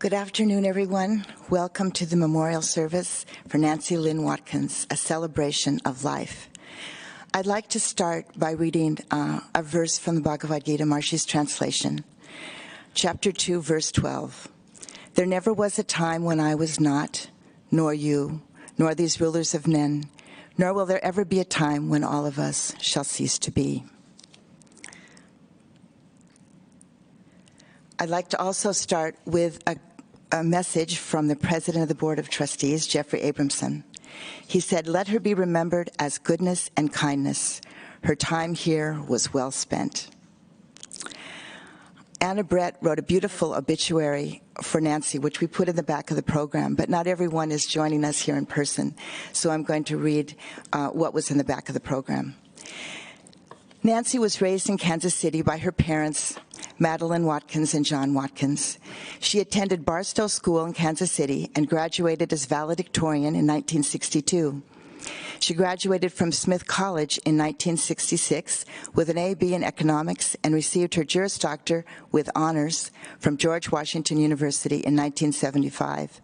Good afternoon, everyone. Welcome to the memorial service for Nancy Lynn Watkins, a celebration of life. I'd like to start by reading a verse from the Bhagavad Gita, Marshi's translation. Chapter 2, verse 12. There never was a time when I was not, nor you, nor these rulers of men, nor will there ever be a time when all of us shall cease to be. I'd like to also start with a message from the president of the Board of Trustees, Jeffrey Abramson. He said, "Let her be remembered as goodness and kindness. Her time here was well spent." Anna Brett wrote a beautiful obituary for Nancy, which we put in the back of the program, but not everyone is joining us here in person, so I'm going to read what was in the back of the program. Nancy was raised in Kansas City by her parents, Madeline Watkins and John Watkins. She attended Barstow School in Kansas City and graduated as valedictorian in 1962. She graduated from Smith College in 1966 with an A.B. in economics and received her Juris Doctor with honors from George Washington University in 1975.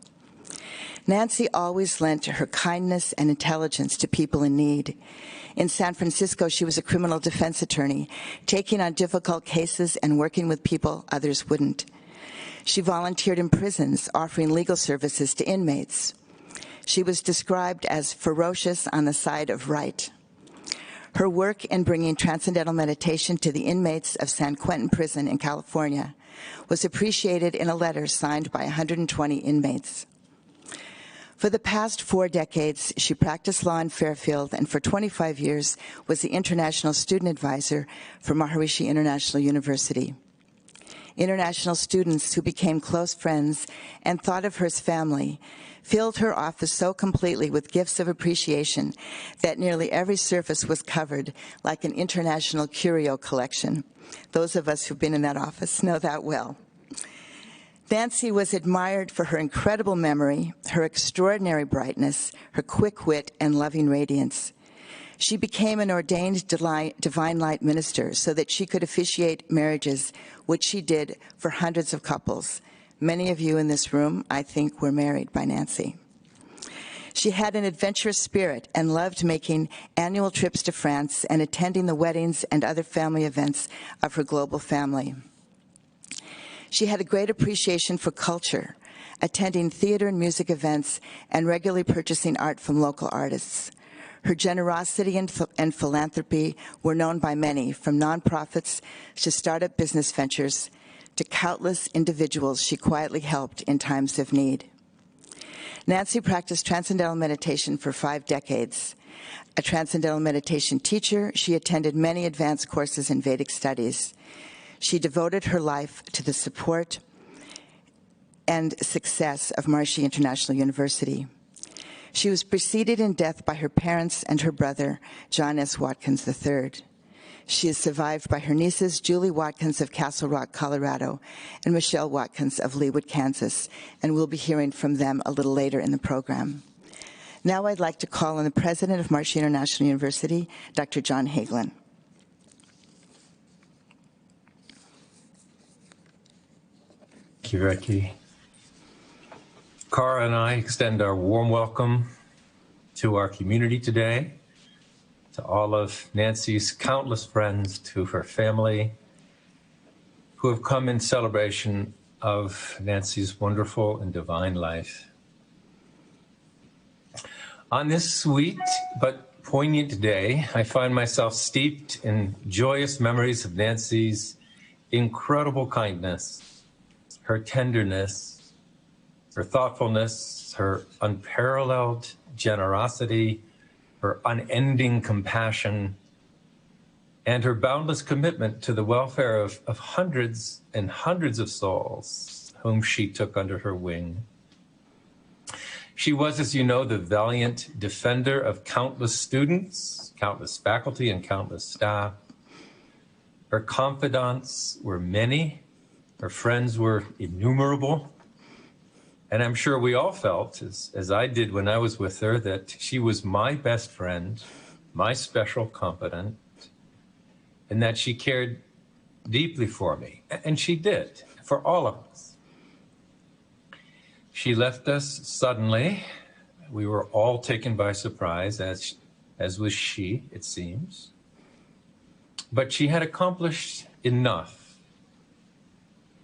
Nancy always lent her kindness and intelligence to people in need. In San Francisco, she was a criminal defense attorney, taking on difficult cases and working with people others wouldn't. She volunteered in prisons, offering legal services to inmates. She was described as ferocious on the side of right. Her work in bringing transcendental meditation to the inmates of San Quentin Prison in California was appreciated in a letter signed by 120 inmates. For the past 4 decades, she practiced law in Fairfield and for 25 years was the International Student Advisor for Maharishi International University. International students who became close friends and thought of her as family filled her office so completely with gifts of appreciation that nearly every surface was covered like an international curio collection. Those of us who've been in that office know that well. Nancy was admired for her incredible memory, her extraordinary brightness, her quick wit, and loving radiance. She became an ordained divine light minister so that she could officiate marriages, which she did for hundreds of couples. Many of you in this room, I think, were married by Nancy. She had an adventurous spirit and loved making annual trips to France and attending the weddings and other family events of her global family. She had a great appreciation for culture, attending theater and music events and regularly purchasing art from local artists. Her generosity and philanthropy were known by many, from nonprofits to startup business ventures to countless individuals she quietly helped in times of need. Nancy practiced transcendental meditation for 5 decades. A transcendental meditation teacher, she attended many advanced courses in Vedic studies. She devoted her life to the support and success of Maharishi International University. She was preceded in death by her parents and her brother, John S. Watkins III. She is survived by her nieces, Julie Watkins of Castle Rock, Colorado, and Michelle Watkins of Leawood, Kansas, and we'll be hearing from them a little later in the program. Now I'd like to call on the president of Maharishi International University, Dr. John Hagelin. Thank you, Vicki. Cara and I extend our warm welcome to our community today, to all of Nancy's countless friends, to her family, who have come in celebration of Nancy's wonderful and divine life. On this sweet but poignant day, I find myself steeped in joyous memories of Nancy's incredible kindness, her tenderness, her thoughtfulness, her unparalleled generosity, her unending compassion, and her boundless commitment to the welfare of hundreds and hundreds of souls whom she took under her wing. She was, as you know, the valiant defender of countless students, countless faculty, and countless staff. Her confidants were many. Her friends were innumerable, and I'm sure we all felt, as I did when I was with her, that she was my best friend, my special confidant, and that she cared deeply for me, and she did, for all of us. She left us suddenly. We were all taken by surprise, as was she, it seems. But she had accomplished enough,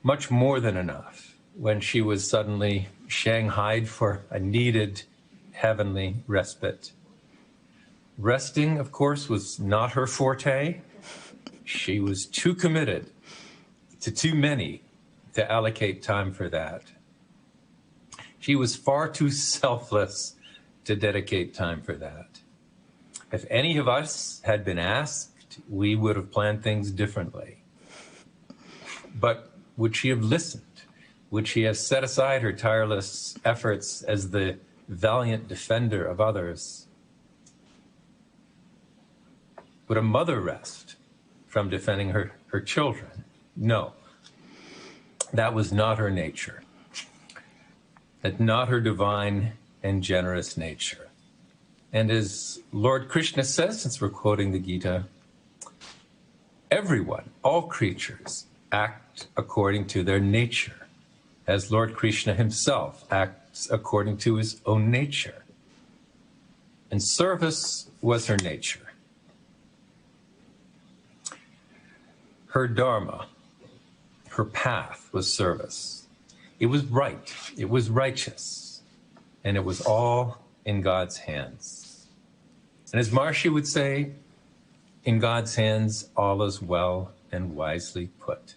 much more than enough, when she was suddenly shanghaied for a needed heavenly respite. Resting, of course, was not her forte. She was too committed to too many to allocate time for that. She was far too selfless to dedicate time for that. If any of us had been asked, we would have planned things differently. But would she have listened? Would she have set aside her tireless efforts as the valiant defender of others? Would a mother rest from defending her children? No. That was not her nature. That's not her divine and generous nature. And as Lord Krishna says, since we're quoting the Gita, everyone, all creatures, act according to their nature, as Lord Krishna himself acts according to his own nature. And service was her nature. Her dharma, her path was service. It was right, it was righteous, and it was all in God's hands. And as Marsha would say, in God's hands, all is well and wisely put.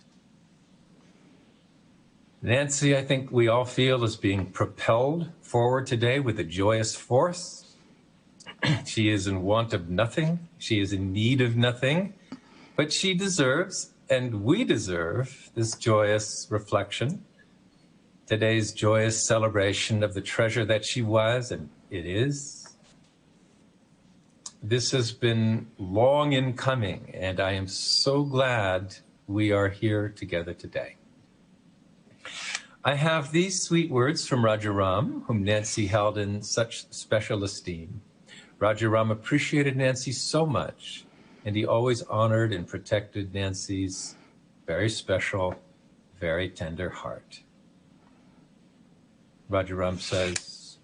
Nancy, I think we all feel, is being propelled forward today with a joyous force. She is in want of nothing. She is in need of nothing. But she deserves, and we deserve, this joyous reflection, today's joyous celebration of the treasure that she was, and it is. This has been long in coming, and I am so glad we are here together today. I have these sweet words from Rajaram, whom Nancy held in such special esteem. Rajaram appreciated Nancy so much, and he always honored and protected Nancy's very special, very tender heart. Rajaram says,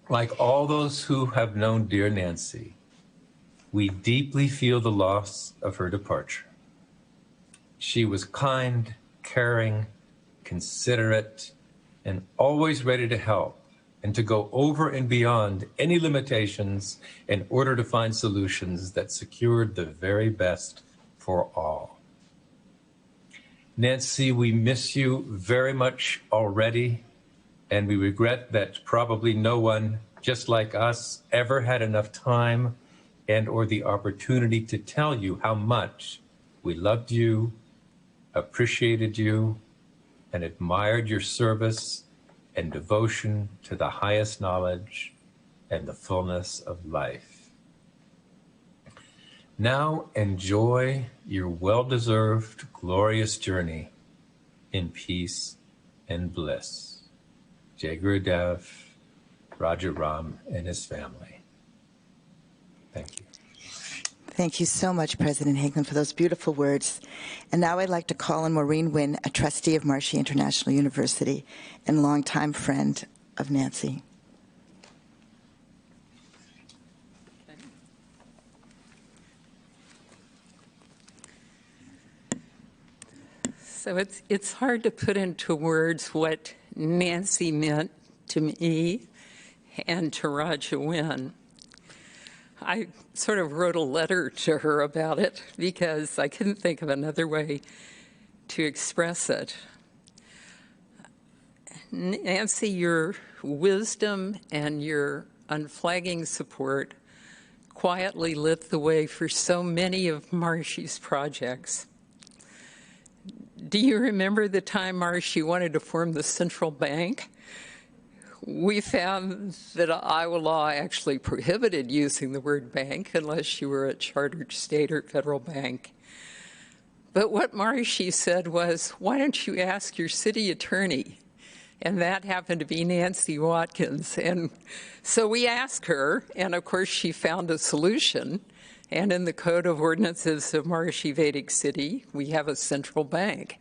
like all those who have known dear Nancy, we deeply feel the loss of her departure. She was kind, caring, considerate, and always ready to help and to go over and beyond any limitations in order to find solutions that secured the very best for all. Nancy, we miss you very much already, and we regret that probably no one just like us ever had enough time and or the opportunity to tell you how much we loved you, appreciated you, and admired your service and devotion to the highest knowledge and the fullness of life. Now enjoy your well-deserved, glorious journey in peace and bliss. Jai Gurudev, Rajaram, and his family. Thank you. Thank you so much, President Hagelin, for those beautiful words. And now I'd like to call on Maureen Nguyen, a trustee of Marshey International University and longtime friend of Nancy. So it's hard to put into words what Nancy meant to me and to Raja Nguyen. I sort of wrote a letter to her about it because I couldn't think of another way to express it. Nancy, your wisdom and your unflagging support quietly lit the way for so many of Marshey's projects. Do you remember the time Marshey wanted to form the central bank? We found that Iowa law actually prohibited using the word bank unless you were a chartered state or federal bank. But what Marshey said was, why don't you ask your city attorney? And that happened to be Nancy Watkins. And so we asked her, and of course she found a solution. And in the Code of Ordinances of Marshey Vedic City, we have a central bank.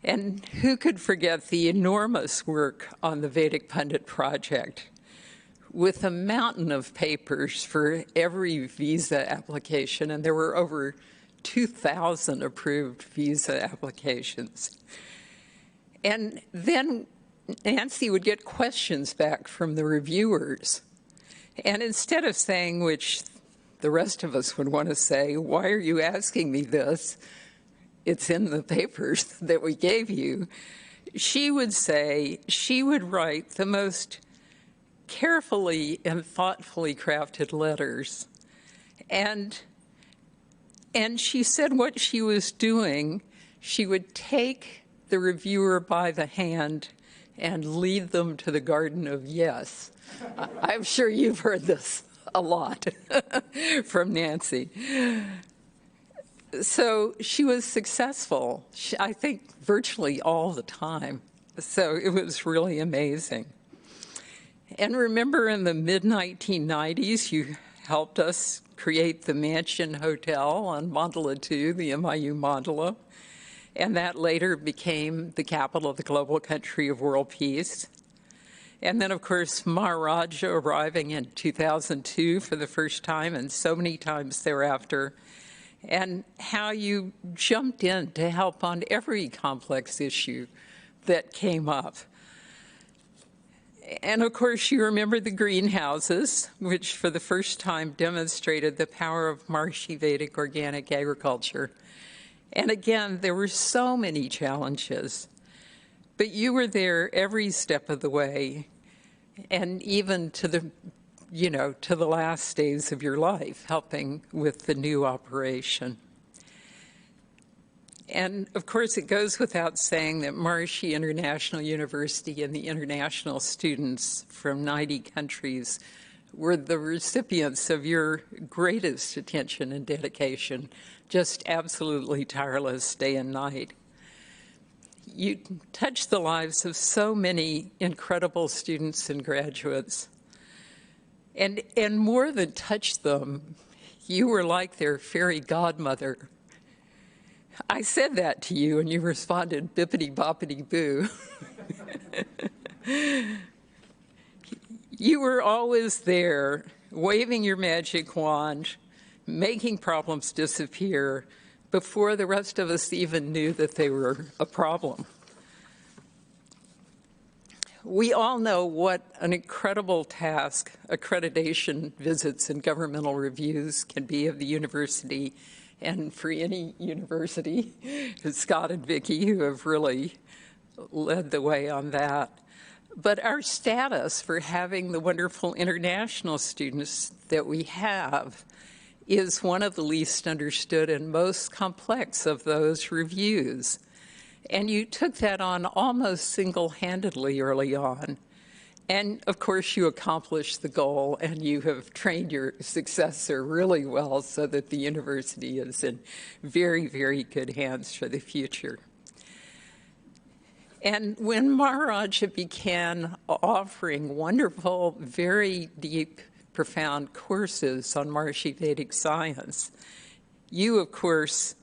And who could forget the enormous work on the Vedic Pundit project, with a mountain of papers for every visa application, and there were over 2,000 approved visa applications. And then Nancy would get questions back from the reviewers. And instead of saying, which the rest of us would want to say, why are you asking me this? It's in the papers that we gave you. She would say, she would write the most carefully and thoughtfully crafted letters. And she said what she was doing, she would take the reviewer by the hand and lead them to the garden of yes. I'm sure you've heard this a lot from Nancy. So she was successful, I think, virtually all the time. So it was really amazing. And remember, in the mid-1990s, you helped us create the Mansion Hotel on Mandala 2, the MIU Mandala, and that later became the capital of the global country of world peace. And then, of course, Maharaja arriving in 2002 for the first time, and so many times thereafter, and how you jumped in to help on every complex issue that came up. And of course, you remember the greenhouses, which for the first time demonstrated the power of marshy Vedic organic agriculture. And again, there were so many challenges, but you were there every step of the way, and even to the, to the last days of your life, helping with the new operation. And of course, it goes without saying that Maharishi International University and the international students from 90 countries were the recipients of your greatest attention and dedication, just absolutely tireless day and night. You touched the lives of so many incredible students and graduates. And more than touched them, you were like their fairy godmother. I said that to you, and you responded, bippity-boppity-boo. You were always there, waving your magic wand, making problems disappear before the rest of us even knew that they were a problem. We all know what an incredible task accreditation visits and governmental reviews can be of the university, and for any university, Scott and Vicki, who have really led the way on that. But our status for having the wonderful international students that we have is one of the least understood and most complex of those reviews. And you took that on almost single-handedly early on. And of course, you accomplished the goal, and you have trained your successor really well so that the university is in very, very good hands for the future. And when Maharaja began offering wonderful, very deep, profound courses on Maharishi Vedic science, you, of course,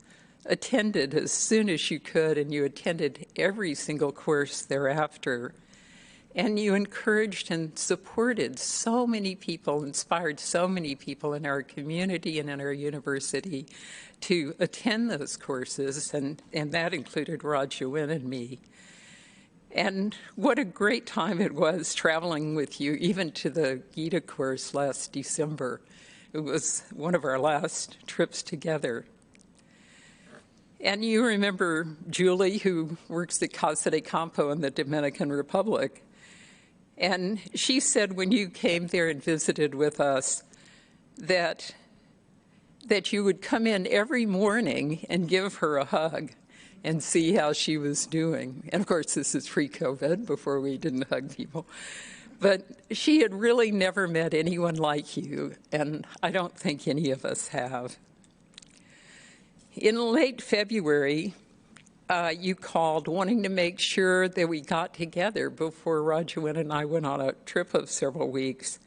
attended as soon as you could, and you attended every single course thereafter. And you encouraged and supported so many people, inspired so many people in our community and in our university to attend those courses, and that included Nguyen and me. And what a great time it was traveling with you, even to the Gita course last December. It was one of our last trips together. And you remember Julie, who works at Casa de Campo in the Dominican Republic. And she said when you came there and visited with us that you would come in every morning and give her a hug and see how she was doing. And of course, this is pre-COVID, before we didn't hug people. But she had really never met anyone like you, and I don't think any of us have. In late February, you called wanting to make sure that we got together before Nguyen and I went on a trip of several weeks.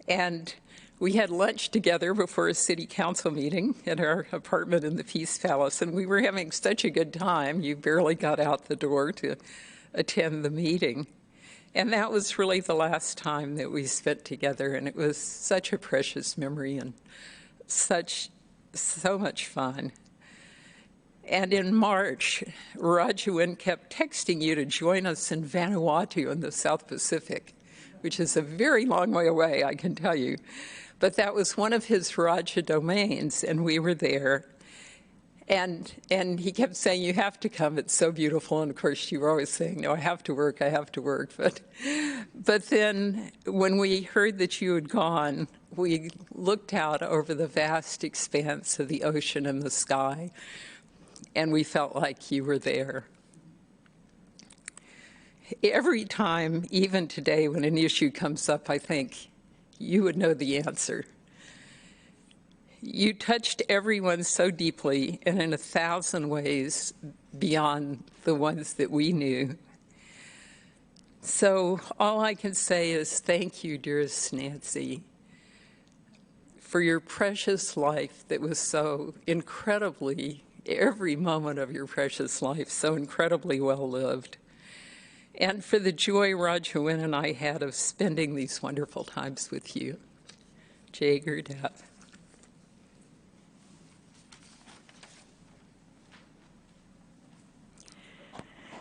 And We had lunch together before a city council meeting at our apartment in the Peace Palace, and we were having such a good time. You barely got out the door to attend the meeting. And that was really the last time that we spent together, and it was such a precious memory and so much fun. And in March, Nguyen kept texting you to join us in Vanuatu in the South Pacific, which is a very long way away, I can tell you. But that was one of his Raja domains, and we were there. And he kept saying, you have to come, it's so beautiful. And of course, you were always saying, no, I have to work. But then when we heard that you had gone, we looked out over the vast expanse of the ocean and the sky, and we felt like you were there. Every time, even today, when an issue comes up, I think, you would know the answer. You touched everyone so deeply and in 1,000 ways beyond the ones that we knew. So all I can say is thank you, dearest Nancy, for your precious life that was so incredibly, every moment of your precious life, so incredibly well lived. And for the joy Nguyen and I had of spending these wonderful times with you. Jager Dap.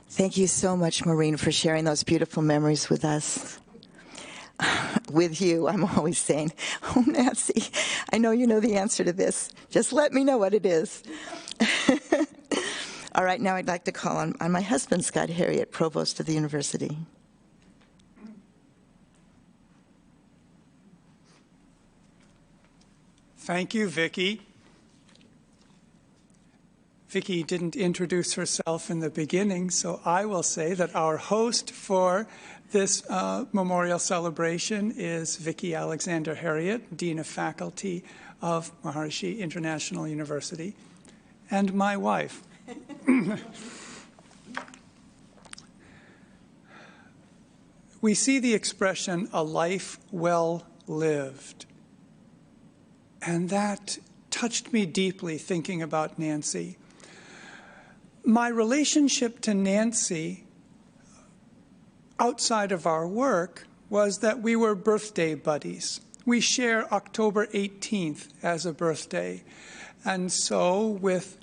Thank you so much, Maureen, for sharing those beautiful memories with us. With you, I'm always saying, oh, Nancy, I know you know the answer to this. Just let me know what it is. All right, now I'd like to call on my husband, Scott Harriet, Provost of the University. Thank you, Vicki. Vicki didn't introduce herself in the beginning, so I will say that our host for this memorial celebration is Vicki Alexander Harriet, Dean of Faculty of Maharishi International University, and my wife. We see the expression, a life well lived. And that touched me deeply thinking about Nancy. My relationship to Nancy outside of our work was that we were birthday buddies. We share October 18th as a birthday. And so with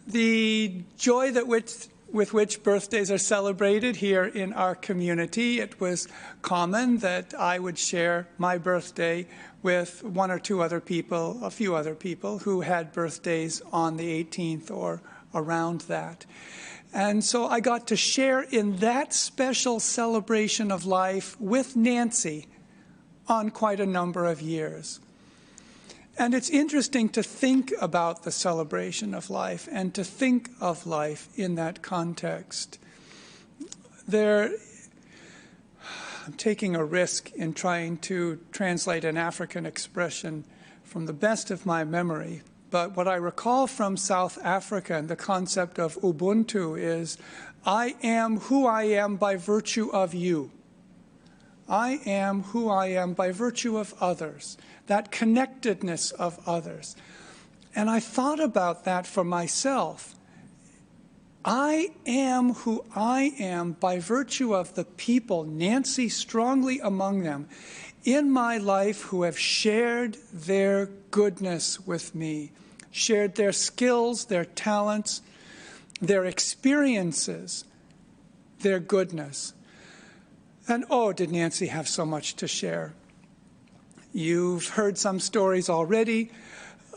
the joy with which birthdays are celebrated here in our community, it was common that I would share my birthday with one or two other people, a few other people who had birthdays on the 18th or around that. And so I got to share in that special celebration of life with Nancy on quite a number of years. And it's interesting to think about the celebration of life and to think of life in that context. I'm taking a risk in trying to translate an African expression from the best of my memory. But what I recall from South Africa and the concept of Ubuntu is, I am who I am by virtue of you. I am who I am by virtue of others, that connectedness of others. And I thought about that for myself. I am who I am by virtue of the people, Nancy strongly among them, in my life who have shared their goodness with me, shared their skills, their talents, their experiences, their goodness. And oh, did Nancy have so much to share. You've heard some stories already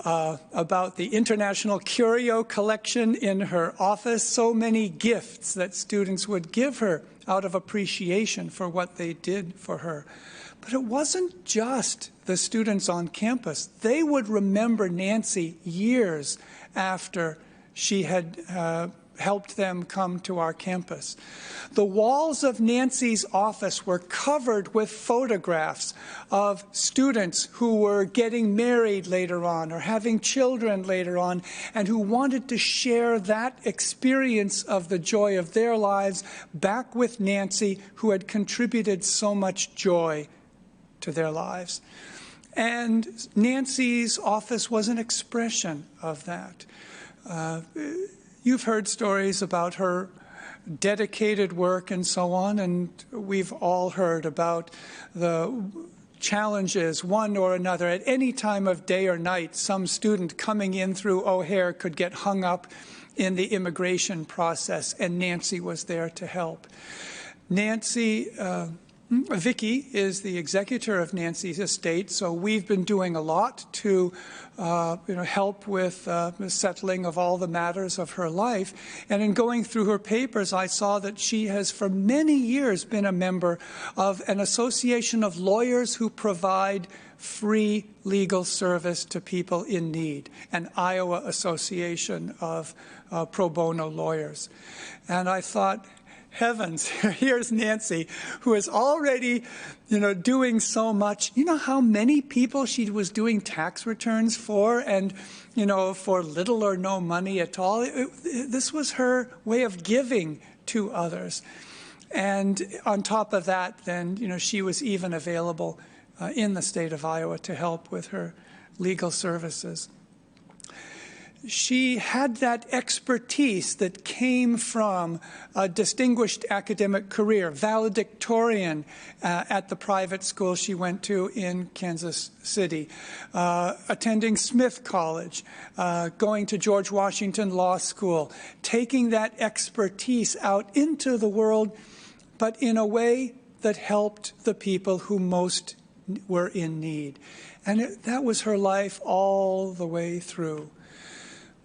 about the International Curio collection in her office, so many gifts that students would give her out of appreciation for what they did for her. But it wasn't just the students on campus. They would remember Nancy years after she had helped them come to our campus. The walls of Nancy's office were covered with photographs of students who were getting married later on or having children later on and who wanted to share that experience of the joy of their lives back with Nancy, who had contributed so much joy to their lives. And Nancy's office was an expression of that. You've heard stories about her dedicated work and so on, and we've all heard about the challenges, one or another. At any time of day or night, some student coming in through O'Hare could get hung up in the immigration process, and Nancy was there to help. Vicki is the executor of Nancy's estate, so we've been doing a lot to help with the settling of all the matters of her life. And in going through her papers, I saw that she has for many years been a member of an association of lawyers who provide free legal service to people in need, an Iowa Association of pro bono lawyers. And I thought, heavens, here's Nancy, who is already, doing so much. You know how many people she was doing tax returns for, and, for little or no money at all. This was her way of giving to others. And on top of that, then, she was even available in the state of Iowa to help with her legal services. She had that expertise that came from a distinguished academic career, valedictorian at the private school she went to in Kansas City, attending Smith College, going to George Washington Law School, taking that expertise out into the world, but in a way that helped the people who most were in need. And that was her life all the way through.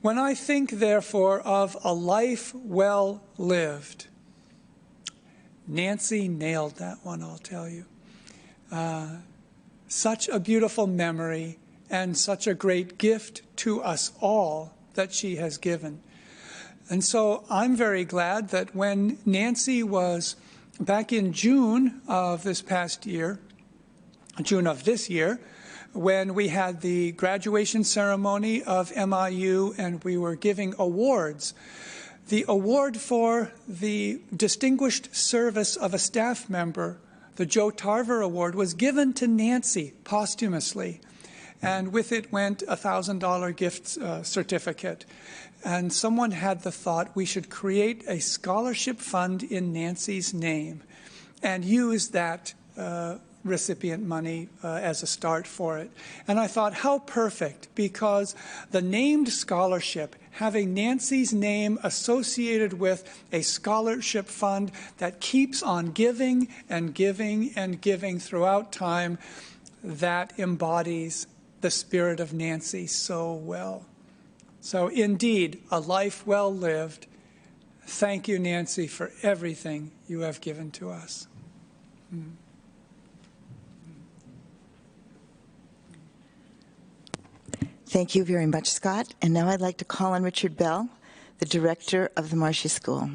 When I think, therefore, of a life well lived, Nancy nailed that one, I'll tell you. Such a beautiful memory and such a great gift to us all that she has given. And so I'm very glad that when Nancy was back in June of this past year, June of this year, when we had the graduation ceremony of MIU and we were giving awards. The award for the Distinguished Service of a Staff Member, the Joe Tarver Award, was given to Nancy posthumously. And with it went a $1,000 gift certificate. And someone had the thought we should create a scholarship fund in Nancy's name and use that recipient money as a start for it. And I thought, how perfect, because the named scholarship, having Nancy's name associated with a scholarship fund that keeps on giving and giving and giving throughout time, that embodies the spirit of Nancy so well. So indeed, a life well lived. Thank you, Nancy, for everything you have given to us. Thank you very much, Scott. And now I'd like to call on Richard Bell, the director of the Marshy School.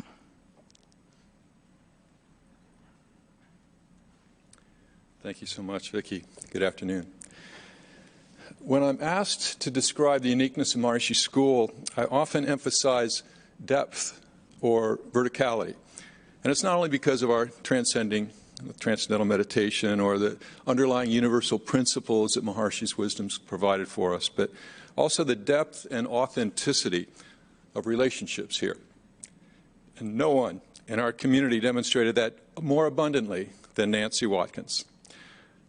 Thank you so much, Vicki. Good afternoon. When I'm asked to describe the uniqueness of Marshy School, I often emphasize depth or verticality. And it's not only because of our transcendental meditation or the underlying universal principles that Maharshi's wisdoms provided for us, but also the depth and authenticity of relationships here. And no one in our community demonstrated that more abundantly than Nancy Watkins.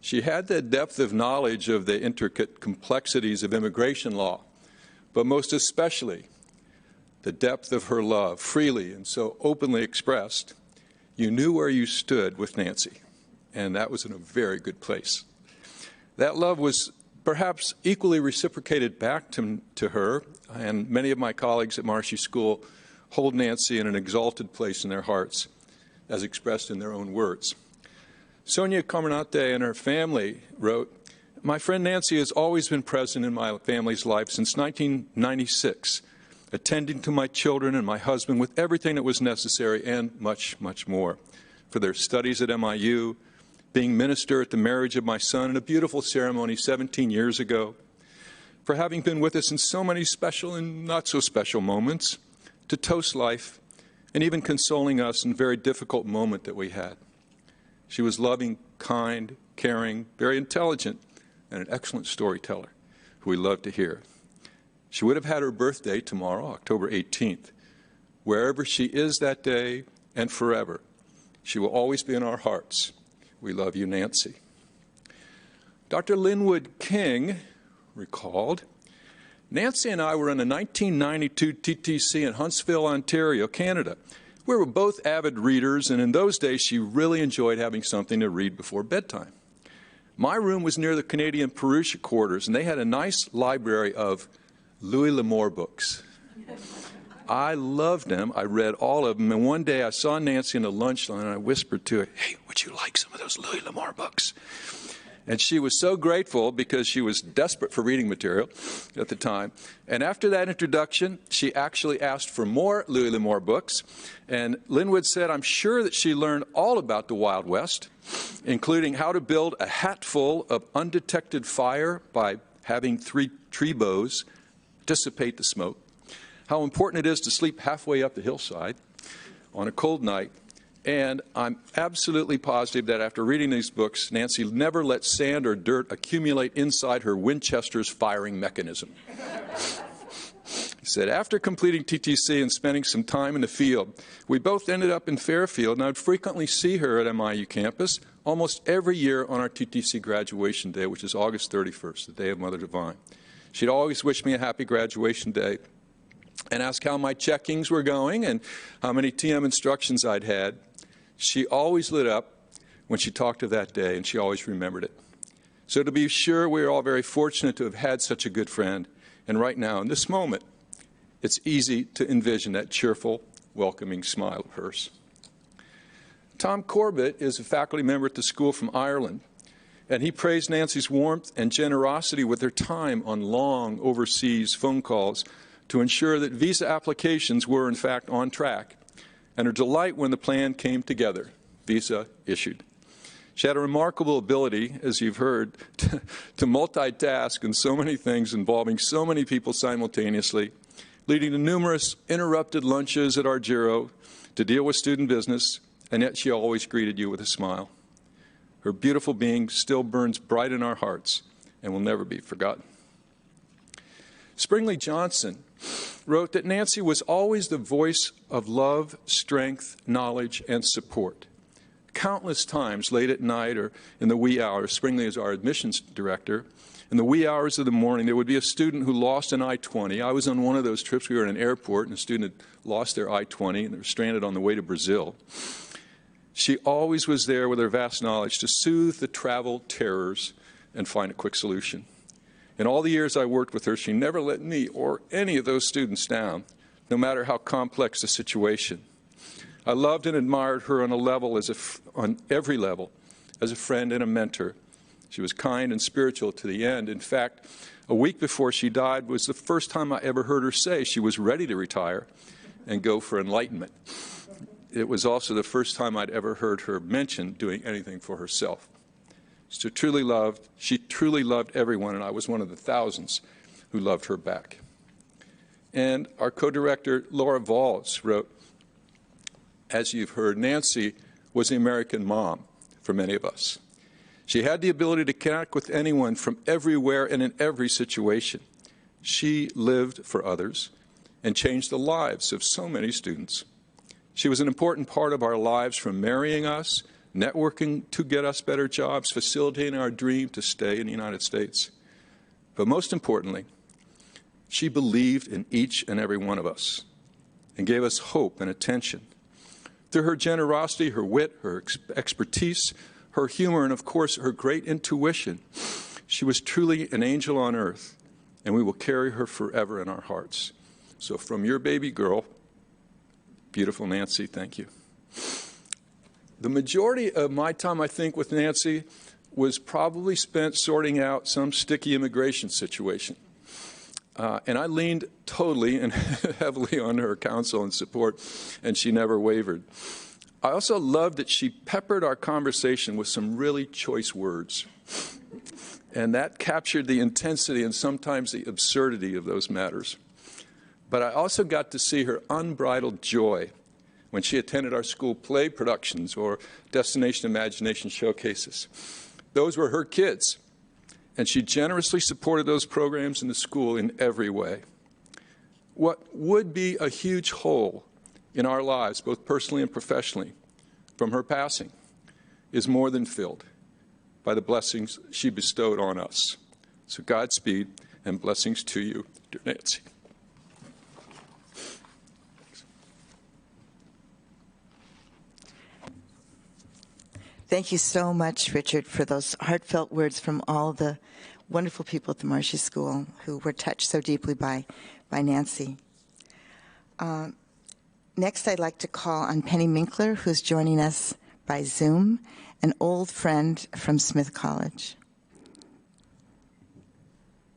She had the depth of knowledge of the intricate complexities of immigration law, but most especially the depth of her love, freely and so openly expressed. You knew where you stood with Nancy, and that was in a very good place. That love was perhaps equally reciprocated back to her, and many of my colleagues at Marshy School hold Nancy in an exalted place in their hearts, as expressed in their own words. Sonia Carminate and her family wrote, "My friend Nancy has always been present in my family's life since 1996, attending to my children and my husband with everything that was necessary and much, much more. For their studies at MIU, being minister at the marriage of my son in a beautiful ceremony 17 years ago, for having been with us in so many special and not so special moments, to toast life, and even consoling us in a very difficult moment that we had. She was loving, kind, caring, very intelligent, and an excellent storyteller who we love to hear. She would have had her birthday tomorrow, October 18th. Wherever she is that day and forever, she will always be in our hearts. We love you, Nancy. Dr. Linwood King recalled, Nancy and I were in a 1992 TTC in Huntsville, Ontario, Canada. We were both avid readers, and in those days she really enjoyed having something to read before bedtime. My room was near the Canadian Parousia quarters, and they had a nice library of Louis L'Amour books. I loved them. I read all of them, and one day I saw Nancy in the lunch line, and I whispered to her, hey, would you like some of those Louis L'Amour books? And she was so grateful because she was desperate for reading material at the time. And after that introduction, she actually asked for more Louis L'Amour books. And Linwood said, I'm sure that she learned all about the Wild West, including how to build a hatful of undetected fire by having 3 tree bows dissipate the smoke, how important it is to sleep halfway up the hillside on a cold night. And I'm absolutely positive that after reading these books, Nancy never let sand or dirt accumulate inside her Winchester's firing mechanism. He said, after completing TTC and spending some time in the field, we both ended up in Fairfield, and I would frequently see her at MIU campus almost every year on our TTC graduation day, which is August 31st, the day of Mother Divine. She'd always wish me a happy graduation day and ask how my checkings were going and how many TM instructions I'd had. She always lit up when she talked of that day, and she always remembered it. So to be sure, we are all very fortunate to have had such a good friend. And right now, in this moment, it's easy to envision that cheerful, welcoming smile of hers. Tom Corbett is a faculty member at the school from Ireland, and he praised Nancy's warmth and generosity with her time on long overseas phone calls to ensure that visa applications were, in fact, on track, and her delight when the plan came together, visa issued. She had a remarkable ability, as you've heard, to multitask in so many things involving so many people simultaneously, leading to numerous interrupted lunches at Argiro to deal with student business, and yet she always greeted you with a smile. Her beautiful being still burns bright in our hearts and will never be forgotten. Springley Johnson wrote that Nancy was always the voice of love, strength, knowledge, and support. Countless times, late at night or in the wee hours, Springley is our admissions director, in the wee hours of the morning, there would be a student who lost an I-20. I was on one of those trips. We were in an airport, and a student had lost their I-20, and they were stranded on the way to Brazil. She always was there with her vast knowledge to soothe the travel terrors and find a quick solution. In all the years I worked with her, she never let me or any of those students down, no matter how complex the situation. I loved and admired her on on every level, as a friend and a mentor. She was kind and spiritual to the end. In fact, a week before she died was the first time I ever heard her say she was ready to retire and go for enlightenment. It was also the first time I'd ever heard her mention doing anything for herself. She truly loved everyone, and I was one of the thousands who loved her back. And our co-director, Laura Valls, wrote, as you've heard, Nancy was the American mom for many of us. She had the ability to connect with anyone from everywhere and in every situation. She lived for others and changed the lives of so many students. She was an important part of our lives, from marrying us, networking to get us better jobs, facilitating our dream to stay in the United States. But most importantly, she believed in each and every one of us and gave us hope and attention. Through her generosity, her wit, her expertise, her humor, and of course, her great intuition, she was truly an angel on earth, and we will carry her forever in our hearts. So from your baby girl, beautiful Nancy, thank you. The majority of my time, I think, with Nancy was probably spent sorting out some sticky immigration situation. And I leaned totally and heavily on her counsel and support, and she never wavered. I also loved that she peppered our conversation with some really choice words. And that captured the intensity and sometimes the absurdity of those matters. But I also got to see her unbridled joy when she attended our school play productions or Destination Imagination showcases. Those were her kids, and she generously supported those programs in the school in every way. What would be a huge hole in our lives, both personally and professionally, from her passing, is more than filled by the blessings she bestowed on us. So Godspeed and blessings to you, dear Nancy. Thank you so much, Richard, for those heartfelt words from all the wonderful people at the Marshy School who were touched so deeply by Nancy. Next, I'd like to call on Penny Minkler, who's joining us by Zoom, an old friend from Smith College.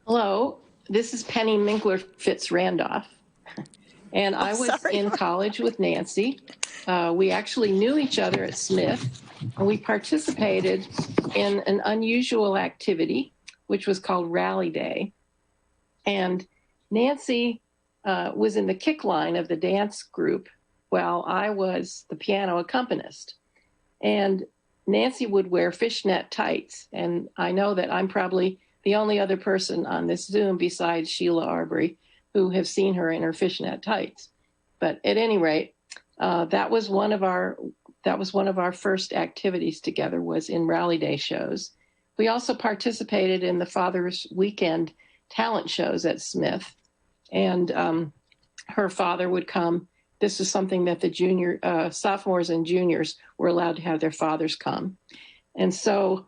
Hello, this is Penny Minkler Fitz-Randolph, and I was in college with Nancy. We actually knew each other at Smith, and we participated in an unusual activity, which was called Rally Day. And Nancy was in the kick line of the dance group while I was the piano accompanist. And Nancy would wear fishnet tights, and I know that I'm probably the only other person on this Zoom besides Sheila Arbery who have seen her in her fishnet tights. But at any rate, that was one of our first activities together, was in Rally Day shows. We also participated in the Father's Weekend talent shows at Smith, and her father would come. This was something that the sophomores and juniors were allowed to have their fathers come, and so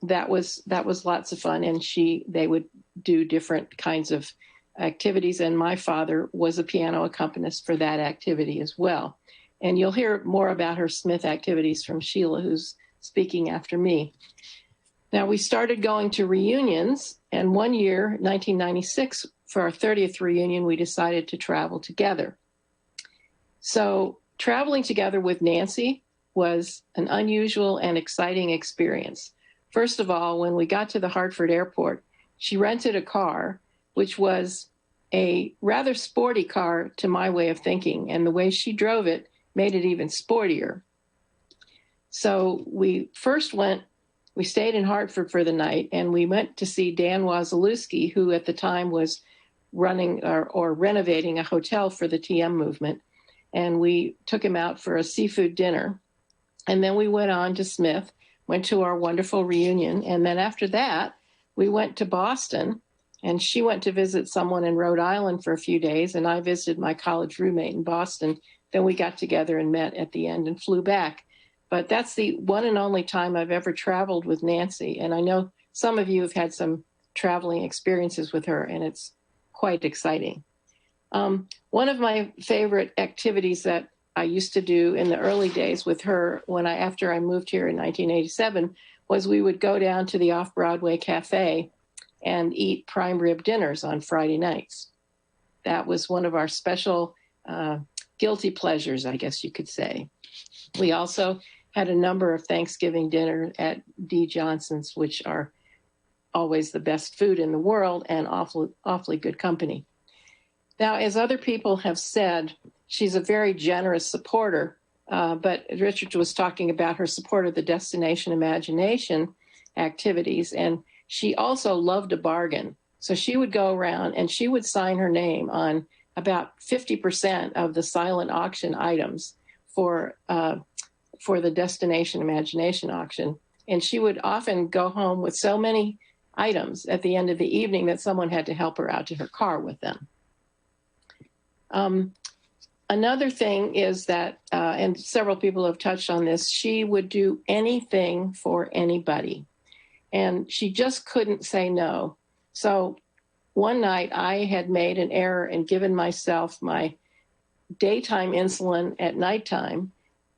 that was lots of fun. And they would do different kinds of activities, and my father was a piano accompanist for that activity as well. And you'll hear more about her Smith activities from Sheila, who's speaking after me. Now, we started going to reunions, and one year, 1996, for our 30th reunion, we decided to travel together. So traveling together with Nancy was an unusual and exciting experience. First of all, when we got to the Hartford airport, she rented a car, which was a rather sporty car to my way of thinking, and the way she drove it made it even sportier. So we stayed in Hartford for the night, and we went to see Dan Wazalewski, who at the time was running or renovating a hotel for the TM movement. And we took him out for a seafood dinner. And then we went on to Smith, went to our wonderful reunion. And then after that, we went to Boston, and she went to visit someone in Rhode Island for a few days, and I visited my college roommate in Boston. Then we got together and met at the end and flew back. But that's the one and only time I've ever traveled with Nancy. And I know some of you have had some traveling experiences with her, and it's quite exciting. One of my favorite activities that I used to do in the early days with her after I moved here in 1987 was we would go down to the Off-Broadway Cafe and eat prime rib dinners on Friday nights. That was one of our special guilty pleasures, I guess you could say. We also had a number of Thanksgiving dinners at D. Johnson's, which are always the best food in the world and awfully good company. Now, as other people have said, she's a very generous supporter, but Richard was talking about her support of the Destination Imagination activities, and she also loved a bargain. So she would go around and she would sign her name on about 50% of the silent auction items for the Destination Imagination auction. And she would often go home with so many items at the end of the evening that someone had to help her out to her car with them. Another thing is that, and several people have touched on this, she would do anything for anybody. And she just couldn't say no. So one night I had made an error and given myself my daytime insulin at nighttime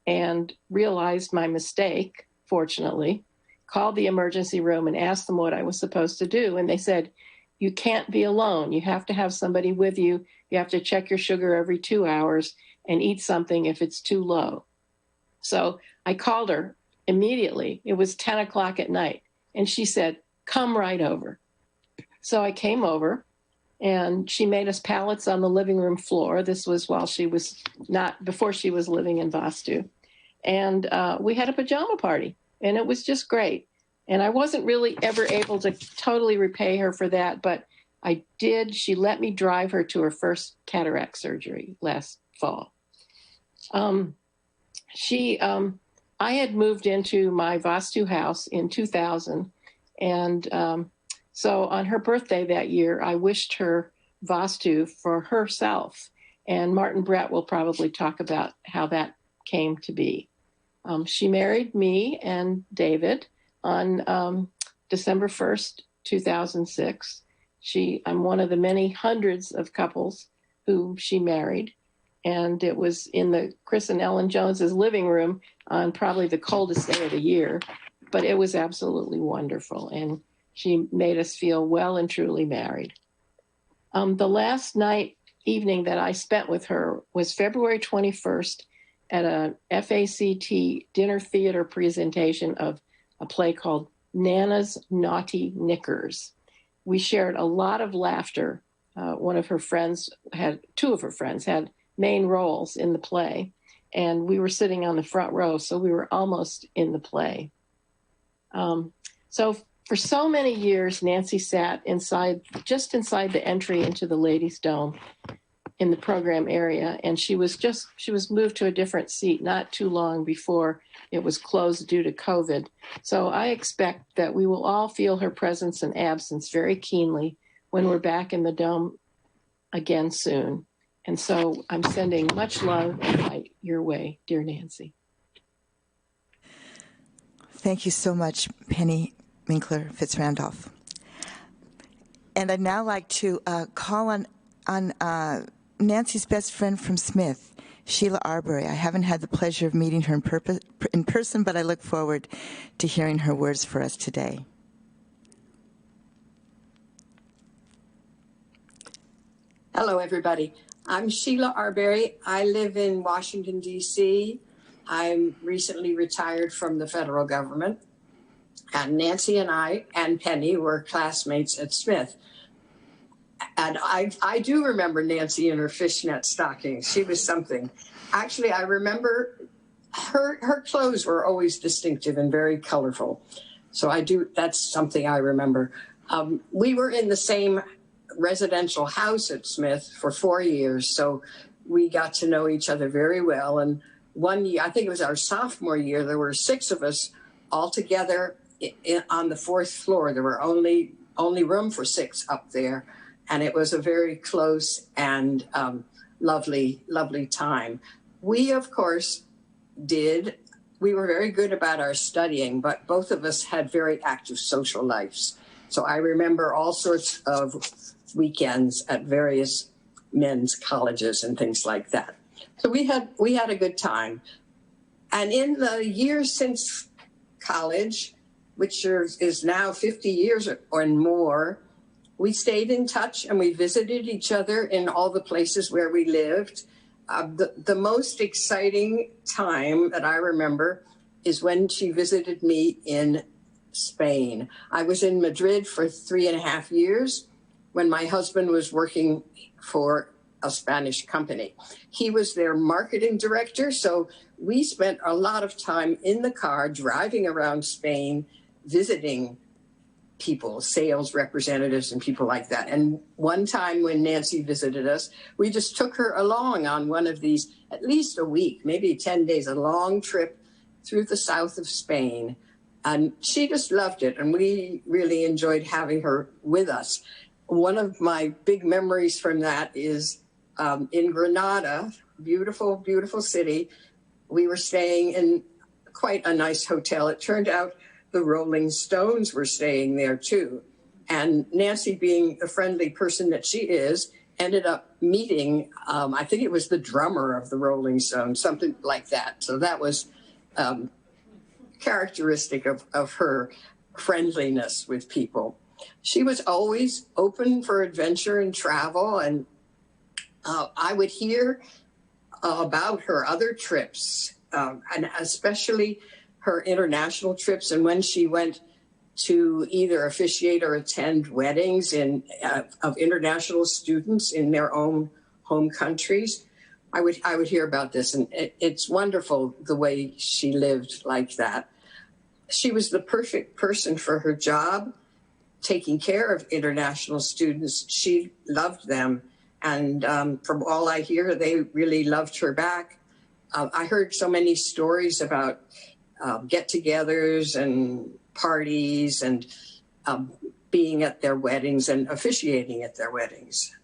and realized my mistake, fortunately, called the emergency room and asked them what I was supposed to do. And they said, you can't be alone. You have to have somebody with you. You have to check your sugar every 2 hours and eat something if it's too low. So I called her immediately. It was 10 o'clock at night. And she said, come right over. So I came over, and she made us pallets on the living room floor. This was before she was living in Vastu. And we had a pajama party, and it was just great. And I wasn't really ever able to totally repay her for that, but I did. She let me drive her to her first cataract surgery last fall. I had moved into my Vastu house in 2000. And so on her birthday that year, I wished her Vastu for herself. And Martin Brett will probably talk about how that came to be. She married me and David on December 1st, 2006. I'm one of the many hundreds of couples who she married. And it was in the Chris and Ellen Jones's living room on probably the coldest day of the year. But it was absolutely wonderful. And she made us feel well and truly married. The last evening that I spent with her was February 21st at a FACT dinner theater presentation of a play called Nana's Naughty Knickers. We shared a lot of laughter. Two of her friends had main roles in the play, and we were sitting on the front row, so we were almost in the play. So for so many years, Nancy sat just inside the entry into the Ladies' Dome in the program area, and she was moved to a different seat not too long before it was closed due to COVID. So I expect that we will all feel her presence and absence very keenly when we're back in the Dome again soon. And so I'm sending much love and light your way, dear Nancy. Thank you so much, Penny Minkler Fitzrandolph. And I'd now like to call on Nancy's best friend from Smith, Sheila Arbery. I haven't had the pleasure of meeting her in person, but I look forward to hearing her words for us today. Hello, everybody. I'm Sheila Arbery. I live in Washington, D.C. I'm recently retired from the federal government. And Nancy and I and Penny were classmates at Smith. And I do remember Nancy in her fishnet stockings. She was something. Actually, I remember her clothes were always distinctive and very colorful. So that's something I remember. We were in the same residential house at Smith for 4 years, so we got to know each other very well. And one year, I think it was our sophomore year, there were 6 of us all together on the 4th floor. There were only room for 6 up there, and it was a very close and lovely time. We, of course, we were very good about our studying, but both of us had very active social lives. So I remember all sorts of weekends at various men's colleges and things like that. So we had a good time. And in the years since college, which is now 50 years or more, we stayed in touch and we visited each other in all the places where we lived. The most exciting time that I remember is when she visited me in Spain. I was in Madrid for 3.5 years when my husband was working for a Spanish company. He was their marketing director, so we spent a lot of time in the car driving around Spain, visiting people, sales representatives and people like that. And one time when Nancy visited us, we just took her along on one of these, at least a week, maybe 10 days, a long trip through the south of Spain. And she just loved it, and we really enjoyed having her with us. One of my big memories from that is in Granada, beautiful, beautiful city. We were staying in quite a nice hotel. It turned out the Rolling Stones were staying there too. And Nancy, being the friendly person that she is, ended up meeting, I think it was the drummer of the Rolling Stones, something like that. So that was characteristic of her friendliness with people. She was always open for adventure and travel, and I would hear about her other trips, and especially her international trips, and when she went to either officiate or attend weddings of international students in their own home countries. I would hear about this, and it's wonderful the way she lived like that. She was the perfect person for her job, taking care of international students. She loved them. And from all I hear, they really loved her back. I heard so many stories about get-togethers and parties and being at their weddings and officiating at their weddings.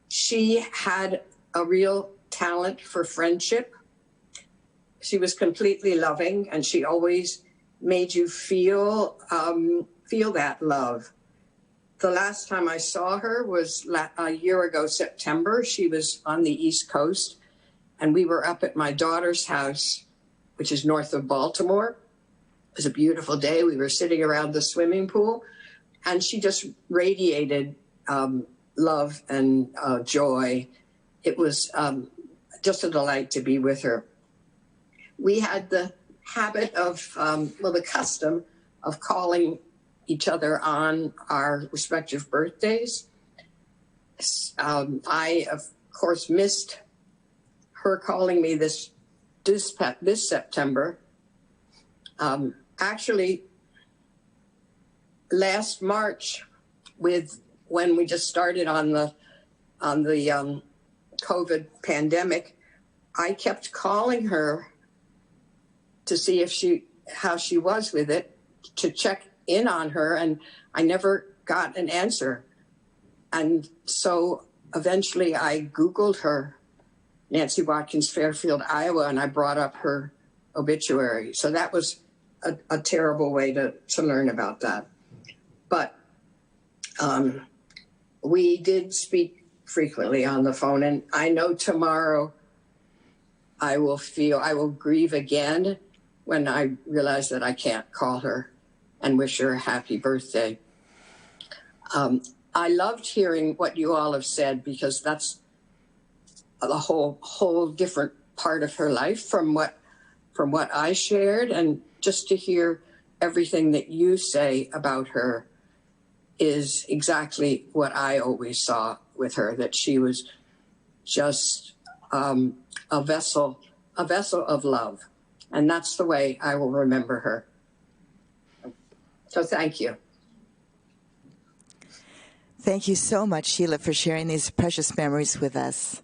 She had a real talent for friendship. She was completely loving, and she always made you feel that love. The last time I saw her was a year ago, September. She was on the East Coast, and we were up at my daughter's house, which is north of Baltimore. It was a beautiful day. We were sitting around the swimming pool, and she just radiated love and joy. It was just a delight to be with her. We had the habit of, the custom of calling each other on our respective birthdays. I, of course, missed her calling me this September. Actually, last March, when we just started on the COVID pandemic, I kept calling her to see how she was with it, to check in on her, and I never got an answer. And so eventually I Googled her, Nancy Watkins, Fairfield, Iowa, and I brought up her obituary. So that was a terrible way to learn about that. But we did speak frequently on the phone, and I know tomorrow I will grieve again when I realize that I can't call her and wish her a happy birthday. I loved hearing what you all have said, because that's a whole different part of her life from what I shared, and just to hear everything that you say about her is exactly what I always saw with her, that she was just a vessel of love. And that's the way I will remember her. So thank you. Thank you so much, Sheila, for sharing these precious memories with us.